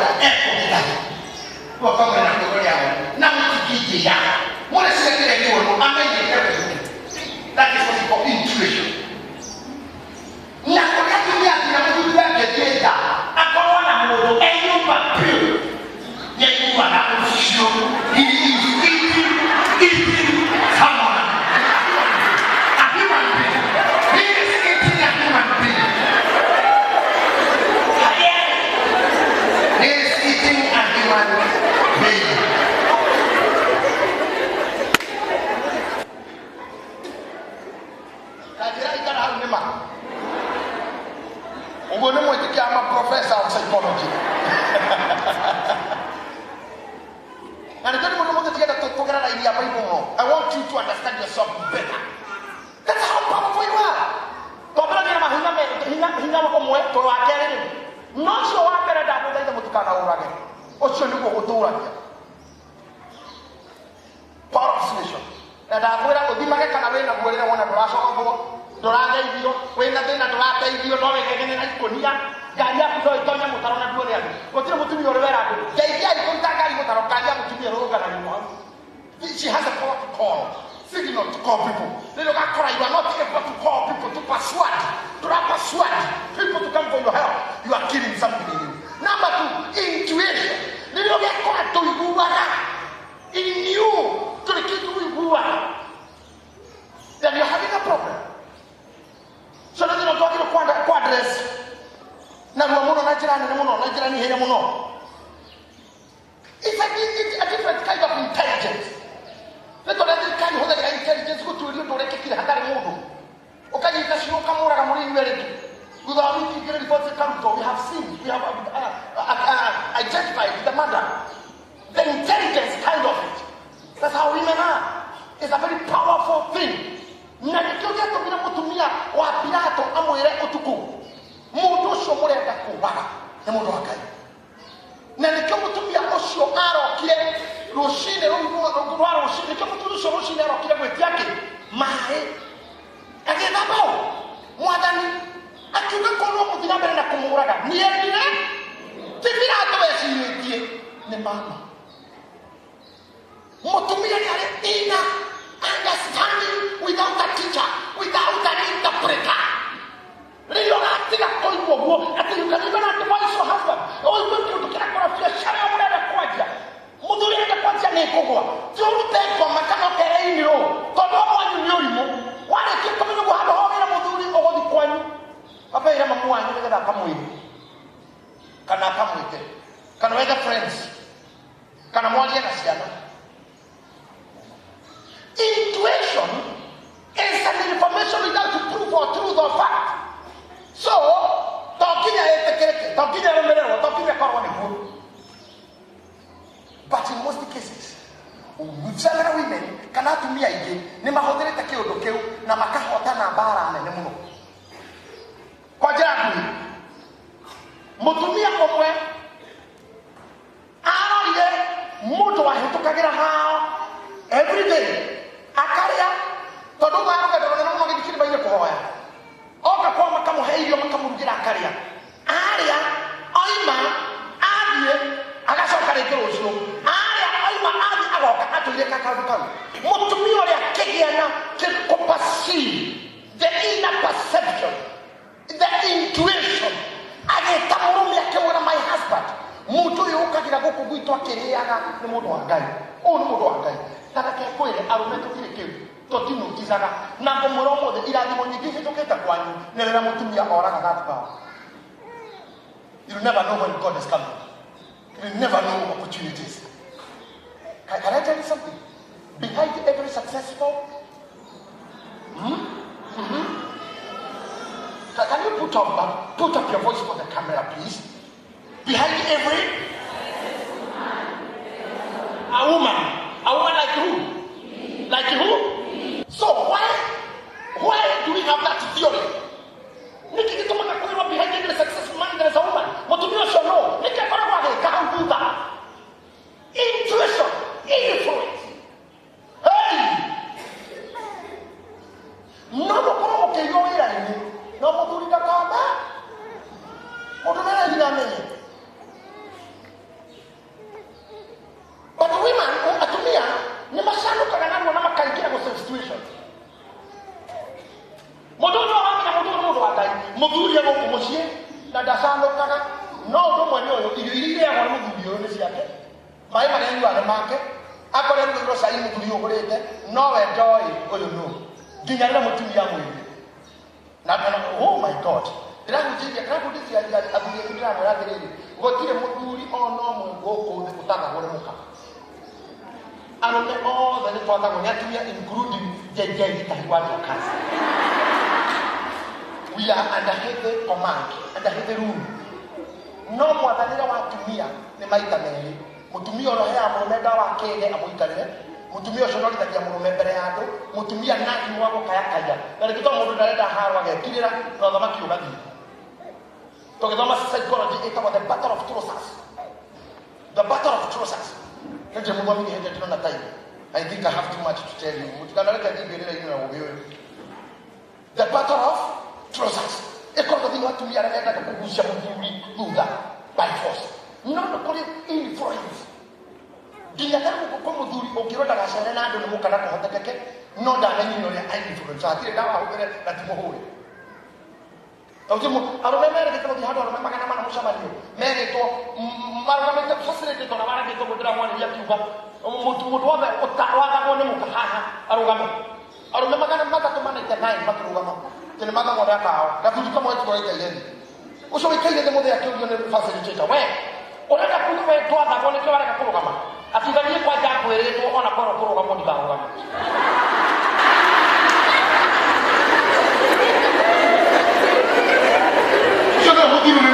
ada kita. Kau nak tu dia. Nama gigi ya. Mulai sekali lagi orang ambil ini kerja. That is what we call intuition. Nak kau lihat dunia tidak begitu berbeza. Aku orang muda, ayam papi. Yang mana aku siap. Ini sama. I'm a professor of psychology. And I don't want to get together idea. I want you to understand yourself better. That's how powerful you are. Power of solution. And I Doranga idio, wenda tena dorata idio, nome kegene na ikonia, gaya kudo itonya mutarona duore yake. Kotira mutumi yore wera ado. Gaya ikontaka iko mutaro kanya mutumi yore roga na nyuma. She has a power to call. Signal to call people. They don't cry. You are not able to call people to persuade. To persuade people to come for your help. You are killing something in you. Number two, intuition. They don't get caught to you. In you, to the kid who then you're having a problem. So that you don't talk about quadrants. Now, it's a different kind of intelligence. Let us kind of intelligence go to you to recognize Hatari Modo. Okay, you can show Kamura Kamuri America. Without it, we have seen, we have identified the mother. The intelligence kind of it. That's how women are. It's a very powerful thing. Na nikioja tobira mutumia wa Pilato amwire utuku mundu ucio murenda kubaga ni mundu wa Ngai na nikio mutumia ucio arokire rucine rwa rucine nikio mutumia ucio rucine arokire gwiti yake mai agenda bao mwathani akiuga kono muthina mbere na kumuraga ni endire ti Pilato weciritie ni mama mutumia ni ari ina understanding without a teacher, without an interpreter. You can even advise your husband. Oh, you going to get a fear. Shut up, let a quadra. Muduri and the Quadra Nekoa. Don't take from Macano Perino. But no one knew. Why did you come to have a home in a Muduri or the coin? I pay him a one, you can come with. Can I come with it? Can I get friends? Can I want you? Intuition is an information without proof or truth or fact. So, talking but in most cases, several women cannot do me again. Nema hodere take odokeu na makahota na bara na nemuno. Kwa jana mutumia komwe araye moto wa hitukagira hao every day. Akaria todo maro ka doro na mo ngikiri baye ko hoya oka kwa makamu heirio makamu rugira akaria aria oima adie agasoka re kirosho aria oima adi agoka atuire kakarukaru mutumio ria kigiana kikopasi the inner perception the intuition ageta murumi akewona my husband mutu yukagira guku gwitwa kiriaga ni mundu wa Ngai o ni mundu wa Ngai Taka kwele arumeto kile kile totino kizaga na komoromo de irathimo nyingi hitoketa kwanyu nerera mutumia oraga gatpa You'll never know when God is coming. You'll never know opportunities. Can I tell you something? Behind every successful, can you put up your voice for the camera, please? Behind every a woman like who? Like who? So why do we have that theory? Behind every successful man there is a woman. What do you know? Can't do that. Intuition, influence. Hey! No como que yo era en no mo duri da kama. Mo do na ina me. But women atumia ni masano kana na na makaikira go situation. Mo do no ha na mo do wa dai. Mo duri ya go moshie na dasano kana no do mo nyo ile ya mo duri yo ne siake. Mai mane ndu ana make akore ndo sai mu duri yo gorete no we joy oyo no. Ginyana mutumi ya mwe. Na oh my God. Ndakujia abuye kudira na rabere. Gotire muduri ono mwe goko de kutaka hore muka. Anone all the people that were including JJ Taiwan Kasi. We are under heavy command, under heavy rule. No more than watumia ni maita meli. Mutumia roho ya mumeda wa kege amuikalele. Mutumia shonori takia murume mbere yako. Mutumia naki mwako kaya. Na kito mundu daleta harwa ge kirira na thama kiugathi. Tokithoma psychology itawa the battle of Trossas. The battle of Trossas. Nje mundu mingi hende tuna time. I think I have too much to tell you. Mutukanaleka jibirira inu na ubiwe. The battle of Trossas. Ekoto di watu miarenda kukugusia muduri lugha by force. No call it influence. Dinataka kwa muduri okiroda gasene na ndo mukana ko hotekeke no da na nyino ya influence. Atire dawa hubere na timohore. Tawtimu arome mere ke tawti hado arome magana mana mushabalio. Mere to marama te facility to na mara ke to mudra mwani ya kiuba. Mutu wa utawa ko ne mukaha arugama. Arome magana mata to mana te nai maturugama. Tele mata mo da kao. Da tuju kama ito ite yeni. Uso ikaile de modea kiu ne facility we. Ora ka kuno we to ata ko ne ke wara ka kurugama. Afidhani kwa jambo ile to ona koro kama ndi bawo kama. Sio hodi ule.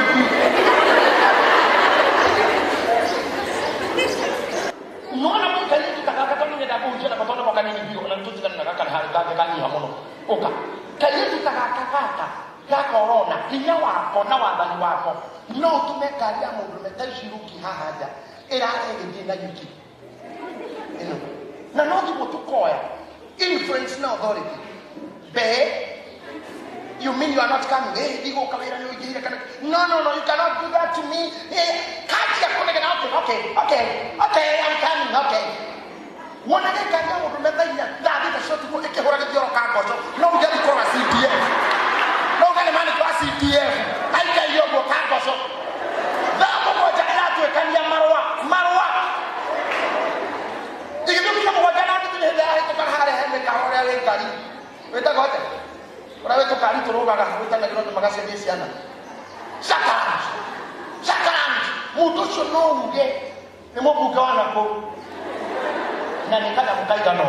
Nona mo kali tukaka kama ni da bunje na patona kwa kanini bio na mtuti kana kaka hali kake kani hamono. Oka. Kali tukaka ya corona kinya wako na wadani wako. No tumekalia mundu metashiruki hahaja. Era na yuki. Na no people to call influence na authority. You mean you are not coming? Hey, you go come here and you get no, you cannot do that to me. Hey, catch your phone again. Okay, I'm coming. Okay. One again can you remember that is a short to put a camera in your car. No, we get to call a CDF. No, get a man to a CDF. I tell you, go car. That was a can you Marwa. Do you know what I did? I took a hard hand with our Kari. With a got it. But I went to Kari to Roga with a Magasiana. Satan! Mutucho no get the Mobugana go. Nanikana Mukaigano.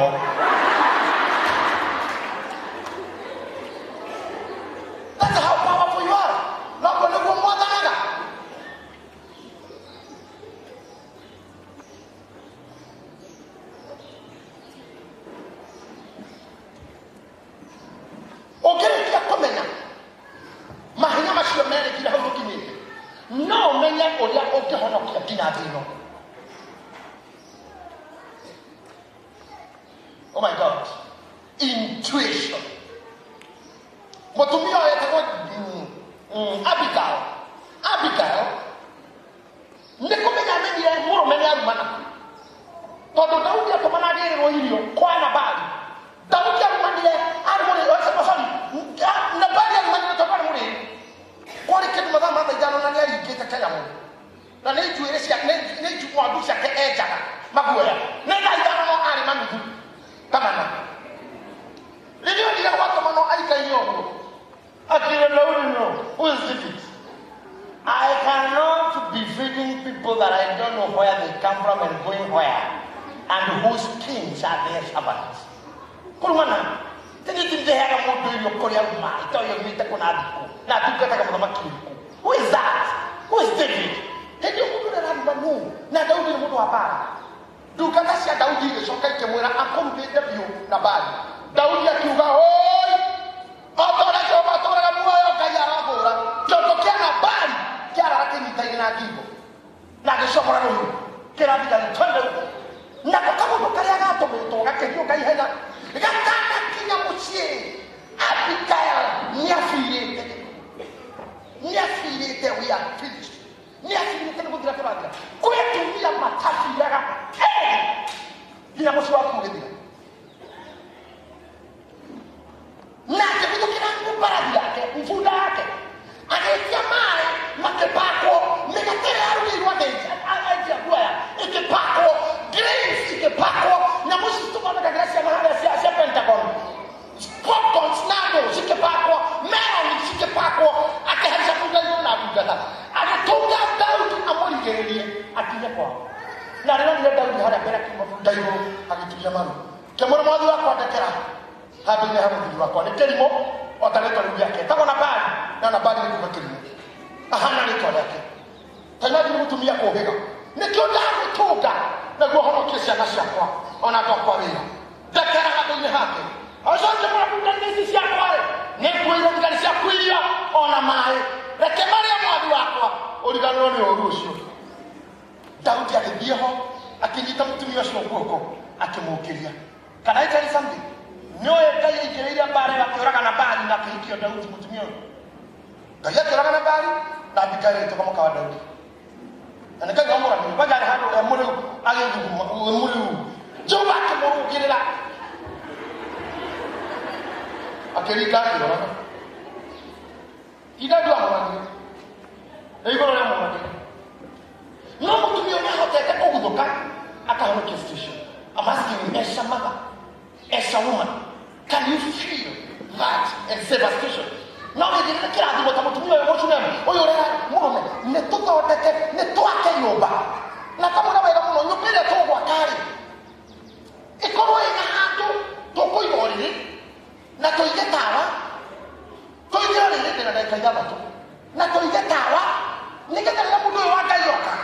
That's how powerful you are. Not going to go more than another. No, menya oya oke hono kia dina dino. Oh my God. Intuition. Motumia ya tako Abigail. Neko menya menya muro menya mana. Todo Daudi ya tomana de rohilio kwa na bali. Daudi ya manya armoni osa osani. Na bali ya manya tomana muri. Kwa ni kitu madama hata jana nani aliketa kaya mo. Na nei tuelesi nei chukua dusha ke ejaka. Mabuya. Nenda jana no ari manu. Kama na. Leo ndio watu mano aika hiyo. Akira Daudi no. Who is it? I cannot people that I don't know where they come from and going where, and whose kings are their servants. Kurumana, tell they have a more doing your Korean mind. Tell you meet the Konadiku. Now, you got a Mamaki. Who is that? Who is David? Tell you who do not know. Now, don't be able to apart. Do Katasia Daudi, the Shokai Kamura, and complete the view, Nabal. Daudi, you go, oh, Matora, Kayara, Jotokana Bali, Kara, Taina. Na gesokora no kera bidali twende na kama kariaga to to kakio kai hena gataka kinya muchie Abigail niafirite we are finished niafirite no kudra kabaka kwetu bila matafi yaga ina mshwa kumgedira na kitu kina baradi yake mfunda yake anatia mai makepako megatera arudi wadenja aje bwana ikepako grace ikepako na mshisto na grace na hada sia pentagon popcorn snado ikepako melon ikepako akaanza kugayo na kugala akatunga Daudi amoligerie akinya kwa na leo ndio Daudi hada bila kimafunda hivyo akitulia mano kemoro mwadhi wako atakera habine hapo wako ni kelimo otaleta rubi yake tako na bali na bali ni kwa kelimo ahana ni kwa yake tena ni mtumia kwa hega nikionda kutoka na kwa hono kesi na shakwa ona kwa wewe dakara hapo ni hake asante kwa kutangazia si akware ni kuira kutangasia kuia ona mai rekemari mwadhi wako uligano ni orusho Daudi alibiho akijita mtumia shokoko akimukiria kana ita something nyoe kai ikiria bare wakioraka na bali na kihikio Daudi mtumia kaya kioraka na bali na Abigail to kama kwa Daudi anaka ngamura ni bagari hado ya muri ayengu muri joba kemo kirela akelika kioraka ida dua mwani ego na mwani no mtumia na hote kwa kudoka akaona kistation I'm asking you, as a mother, as a woman, can you feel that and devastation? Now they didn't care about what you emotional. Oh, you're a woman. Netuka wateke, netuake yoba. Na kama na wewe mno, yupile to wakari. Ikono ina hatu, toko yori. Na to igetawa. To yori ni tena dakika yaba tu. Na to igetawa, niketa na mudo waka yoka.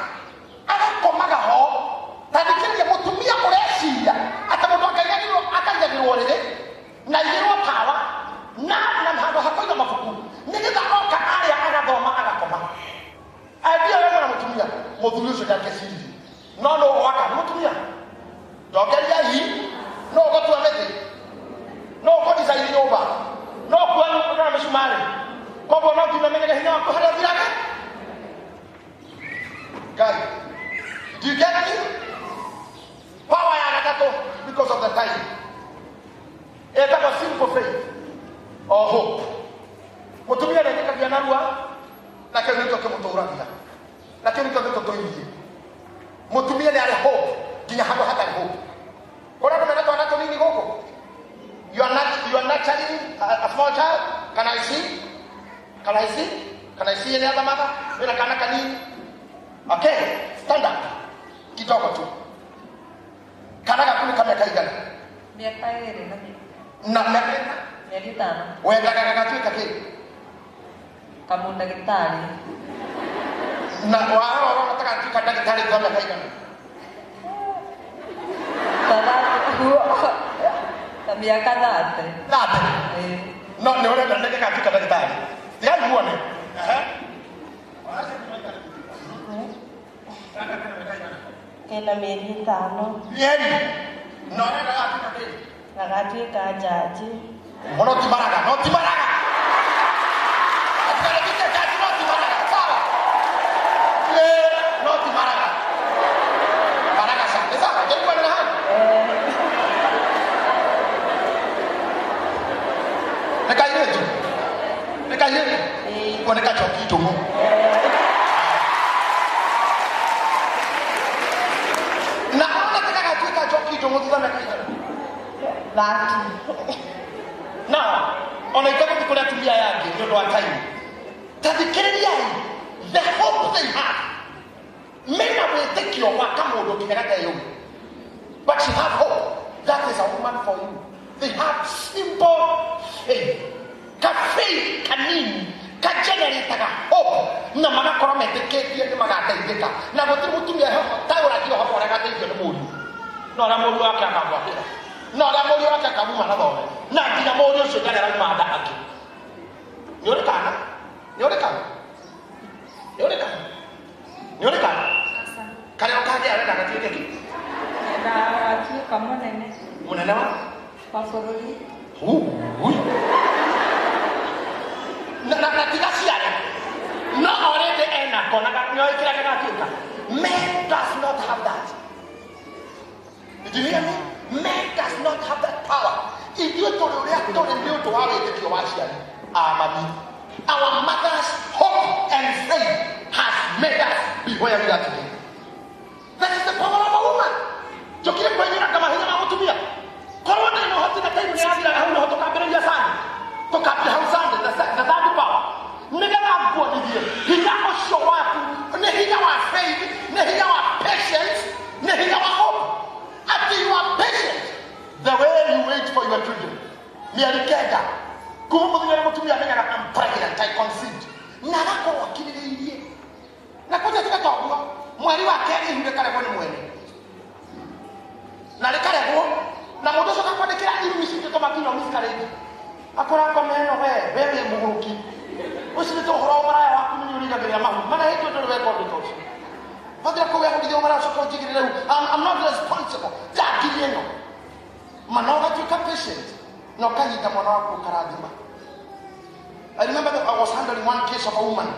Aga komaga ho. Tadikiri ya mutumia kuresia atamutoka akanyagiro akanyagirorere na yiro pawa na mhado hakoiga mafuku nigeza oka area agathoma agakoma adia wewe na mutumia muthurucio yake siri no waka mutumia dogeria hii no gotu amete no godi za yoba no kwani kuna mshumari kwa bona tunamenga hinya kwa hada viraka guys do you get me? Power yanakato because of the time. Eta kwa simple faith or hope. Mutumia na kika bianarua na kile nitoke mutourabia. Na kile nitoke totoingie. Mutumia ni ale hope, dinya habo hata hope. Kona kama nato anato nini huko? You are nurturing a small child. Can I see? Can I see? Can I see any other mother? Ila kana kanini? Okay, stand up. Kitoko tu. Kana kuni kama kaigana miaka ile na miaka mitano wewe kaka tu kake kama daktari na wao wanataka tu daktari kama kaigana tada miaka nate no ne wale ndio kaka daktari yani muone kena miezi tano yeni no ne ndio nakatuika jaji mono timaraga akala kita jaji no timaraga sawa no timaraga maraga sawa jadi kwa nani nekaire kwa nekachoki tomo na ona taka choki tomo tuzana kaigana laki na ona itaka kukola tulia yake ndio ndo time tadikeria the hope they have Men will take your work, come on, but you have hope. That is a woman for you. They have simple faith. Faith can generate hope. No matter how many decades you have taken. Now, what you have to do, I got to the moon. No, I'm more like a woman. No, I'm more like a woman. Not in a more so that I'm mad at you. You're the kind. You're the kind. You're the kind. You're the kind. Can you come here and take it? Come on, and men does not have that. Do you hear me? Men does not have that power. If you tolerate to have it, our mother's hope and faith has made us be where we are today. That is the power of a woman. You can't bring it up to me. Corona no hot na time ni hadi hauno to kabere ya sana. To kabere hausande the power. Nigga na go ni dia. Hiya ko show up. Ne hiya wa faith, ne hiya wa patience, ne hiya wa hope. After you are patient, the way you wait for your children. Me alikega. Kumu mo ngere mo to me amenga na pregnant I conceived. Na na ko wakili ile. Na ko tata to mwali wa keri hinde kale kwani mwene. Na lekale ko na modoso kakwandikira imisite to makino miskarege akora ko meno wewe muguruki usibito horo mara wa kunyuriga gere mahu mana heto to we ko because padre ko we ko dio mara so ko jigire I'm not responsible that gilieno manoga to patient no kanyita mwana wako karadima. I remember that I was handling one case of a woman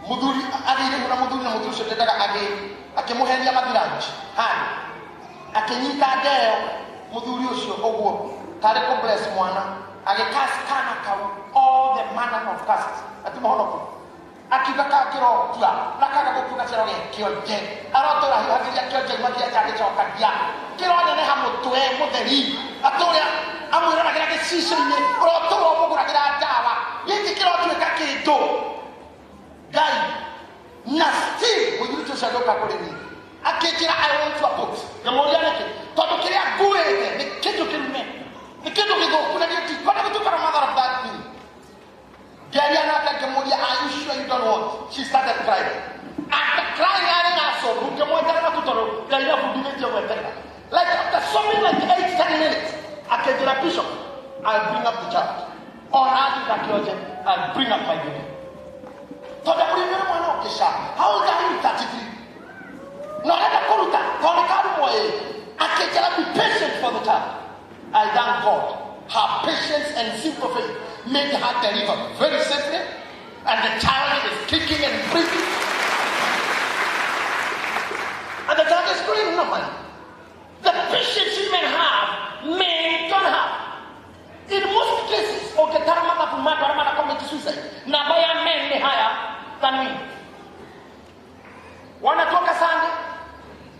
muduri agire na muduri so tetaga akemuhelia madiraj hani akenyita deo muduri ucio ogwo tare ko bless mwana agekast kana kawo all the manner of casts ati mohono akibaka kiro tia nakaga gokuga kiro kioje arotora hihagiria kioje magia chake choka dia kiro ne hamutwe mutheri atoria amwira na kira sisine orotoro mugura kira dawa yiti kiro tueka kido gai na still we need to shadow kakoleni akekira I want to put the morianeke todo queria guete de kedo kelme de kedo kido kuna yeti kuna kitu para mother of that thing Gayana ka kemoria are you sure you don't want she started crying after crying ana so buke mo tara tutoro gayana fudine je wetera like after something like 8-10 minutes akekira bishop I'll bring up the child or I I'll bring up my baby to the primero mwana okisha how old are you 33 no, let the Kuruta, I cannot be patient for the child. I thank God. Her patience and simple faith made her deliver very safely, and the child is kicking and breathing. And the child is screaming normally. The patience women have, men don't have. In most cases, Oketaramana commit suicide. Nabaya men may higher than me. Wanatoka sana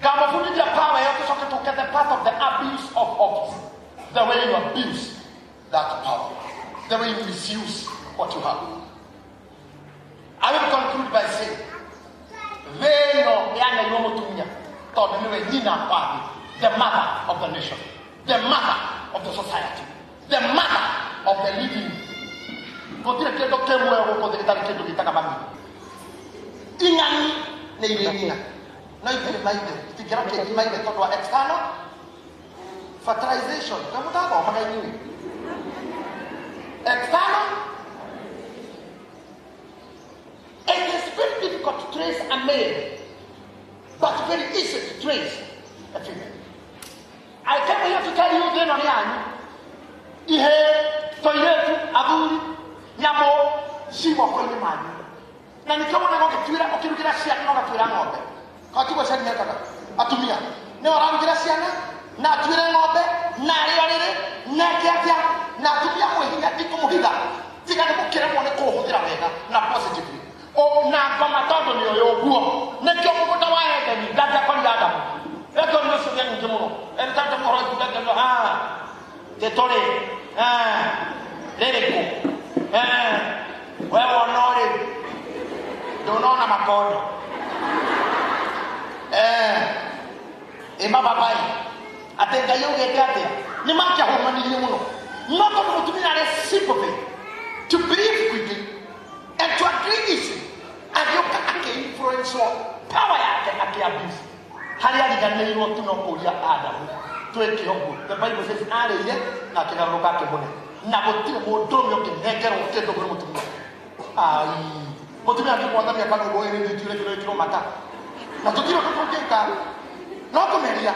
kama fundi ya power yote sote toka the part of the abuse of office, the way you abuse that power, the way you misuse what you have. I will conclude by saying veno yana yomo tumia to niwe nina padi, the mother of the nation, the mother of the society, the mother of the living. Kotire kedo kemo ya woko de tali kedo kitaka bami ingani neirenia na ipele maibe tikira ke maibe todo external fertilization kama tako maka yini external. It is very difficult to trace a male, but very easy to trace a female. I came here to tell you then on yani ihe toiletu aburi nyamo siwa kwenye maji na nikaona ngoke tuira okirukira cia ngoka tuira ngombe kwa kibo cha nimeka atumia ne orangira cia na tuira ngombe na rĩorĩrĩ na kĩatia na atumia mwehinya ikumuhitha tigane mukire mone kuhuthira wega na positively o na ngoma tondu ni oyo guo nikio muguta wa Edeni ndaja kwa Adamu eko no se ngi muno en tanto koro kugenda tetore lereko wewe onore donona makono Baba bai atenga yoge kate ni mancha homa ni muno not to be a sympathy to believe quickly and to agree easily and you can influence power yake abuse hali aligane ro tuno kulia Adam to ekiogo the Bible says areye na kinaroka kebone na botire modomo kenekero kendo kwa mutumia mutumia akikwanda miaka ngogo ile ndio kile mata na tukiro tukojenga no komeria.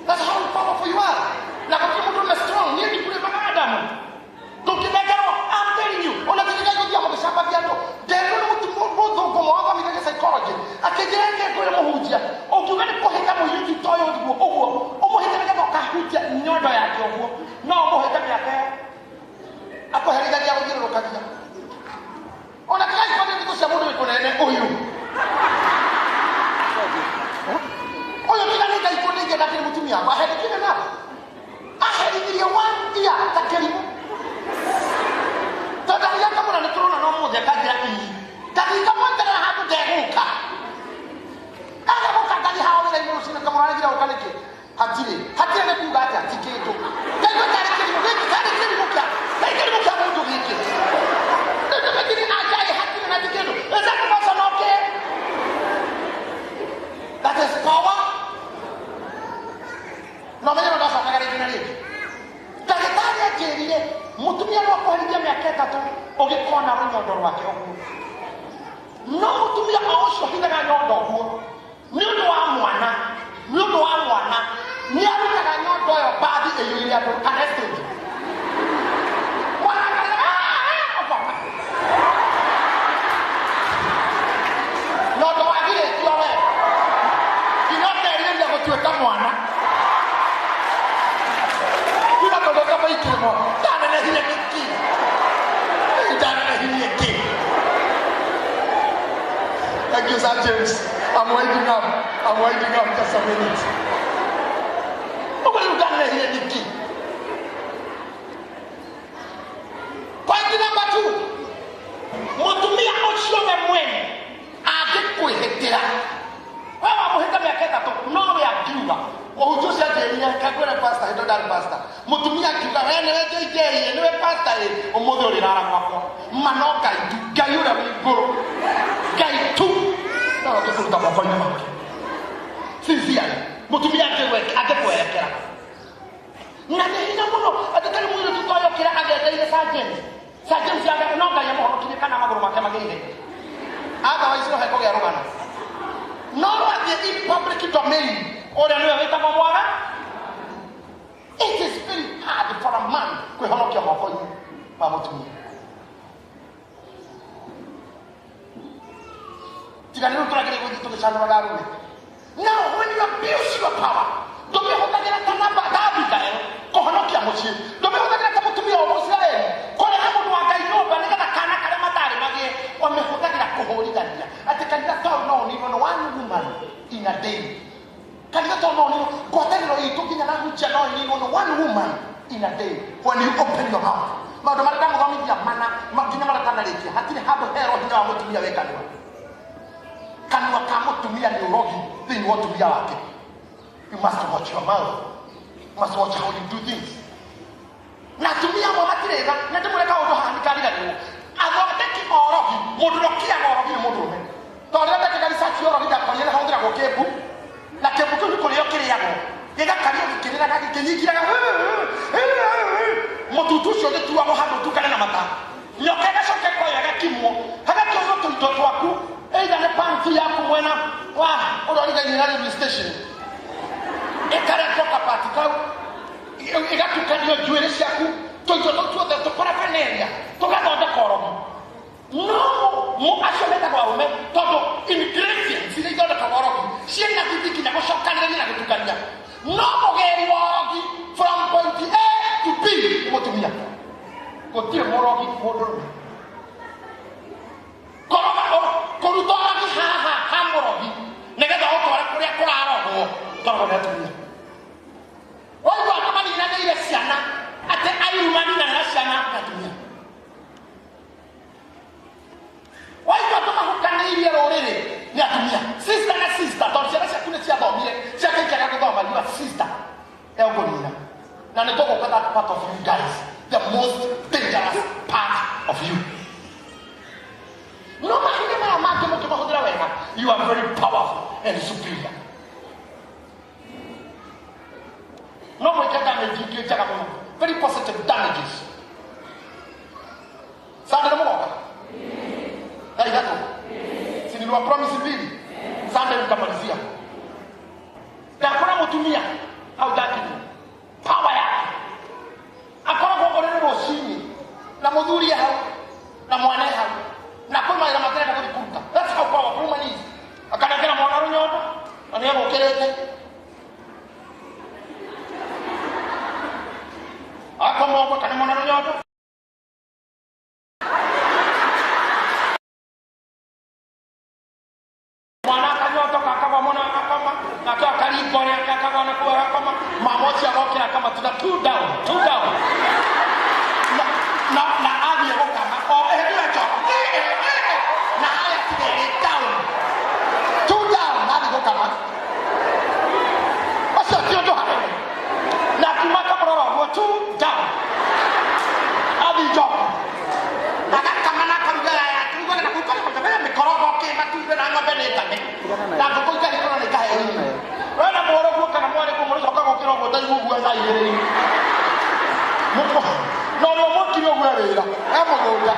That's how powerful you are. Na kwa kitu mtu strong, yeye kule kama Adam. Tukidagaro, I'm telling you, unafikiria kuja kwa sababu ya ndo. Ndio mtu mmoja kwa mwanga mimi psychology. Akijenge kule mhujia. Ukiwani kuhita muyuti toyo ndipo ogo. Ogo hita kama kahujia nyodo yake ogo. Na ogo hita yake. Hapo herida ya ujira lokaja. Unakai kwa nini kushauri iko nene huyu? Oyo kinaleta ikonege na kilimutumia kwa hadi kile na ahadi ile wandia takelimu tatalia kama na tunaona na mmoja kazi yake kazi kama tena hapo teguka ana mkatali hao ile mrushina kama wanagira ukaleke hatire na kugata tiketo kaiko tare kile mkia mtu hiki ndio lakini ajaye hatire na tiketo sasa kwa sababu that is power. No me dio ndosa kagari dinari. Daktari ajerie mutumia no kuharibia miaka 3 ugikona runyondo rwake ogu. No mutumia aosho hindaga nyondo huo. Ni undu wa mwana. Ni arutaga nyondo yo baadhi eyo ile ando arrested. No do agire kiore. Inote ile ya kutueka mwana. Kama ikimo dana na hiya kiki. Thank you, Sir James. I'm winding up just a minute. Ogo dana na hiya kiki. Point number 2. Mutumia oshome mwene age kuhetera. Wewe muheta miaka 3 no ya kiwa. Ohutusi ajeria kakwera pastor hedo dar pastor mutumia kiba wene weje ije niwe pastor omodo rirara kwako manoka itu gayura bigoro gaitu na kufuta kwa nyuma sisi mutumia kewe adekwekera na nina muno atakali muyo tutoyo kira agenda ile sergeant ya noka ya moho kinikana maguru makemagire aba waisiro heko ya rugana no at the public domain. It is very hard for a man to hold your mouth for you. Now, when you abuse your power, don't be able to get a number of don't be able to get a mutumia of Israel. I think I don't know even one woman in a day. Kanisa no kotelo itukinya na hucha no ni one woman in a day when you open your mouth. Mado maraka mo ya mana makina mara kana leki hatini habo hero hinya mutumia wekanwa. Kanwa kama mutumia ni rogi then you want to be awake. You must watch your mouth. You must watch how you do things. Na tumia mo matirega na tumuleka odo hanikali gani. Azoteki orogi modurokia orogi modume. Tolera ke kanisa chioro gida konyela haudira gokebu. Na kebuko ni koleo kire yako yega kariyo kire na kike motutu shode tu abo hado tu kana na mata nyokega shoke ko yega kimwo haga kyo to itoto waku either ne panti yako mwena wa oro liga ni radio station e kare toka patikau ega tukaniyo juere shaku to itoto tu to para kaneria to ga ndo koro no mo ashobeta kwa ume todo ingredients ile ndo koro siena kibiki na kushokana na kutukania no mogeri worogi from point A to B motumia kotie morogi modoro korutorogi ha morogi nega da otora kuria kuraro toro na tumia wao kama ni nani ile siana ate ayumani na siana na tumia wao kama hukana ile rorere ni atumia sister na sister torchera kuna tia bo na ne talk about that part of you guys, the most dangerous part of you. You know, you are very powerful and superior. No more very positive damages. Sunday morning. That is that. See, you are promising me. Sunday will come and see you. The Akona Mutumia, how that is power. Akona Gogore was seeing na Moduri how, na Moane how, na Koma na Matera Kuta. That's how powerful woman is. Akana Gana Monaronyo, and they have okay. I come over Kanamonaronyo. Two down. Na abi yako kama oh ndio hicho. Na haya kile down. Two down na ndio kama. Basi sio ndo hapo. Na kimaka bro two down. Abi job. Na kama na kangala ya tulikuwa na kukala kwa sababu mikorogo kema tu na ngombe ni tani. Na kukuja ni kuna nikae hivi. Wana bora kwa kana mwale kwa mwisho kwa kiro kwa taibu kwa sai ile. Muko no mo kiro kwa ile. Emo goya.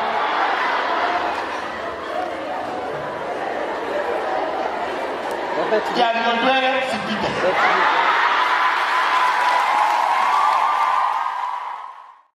Ya no duele si pide.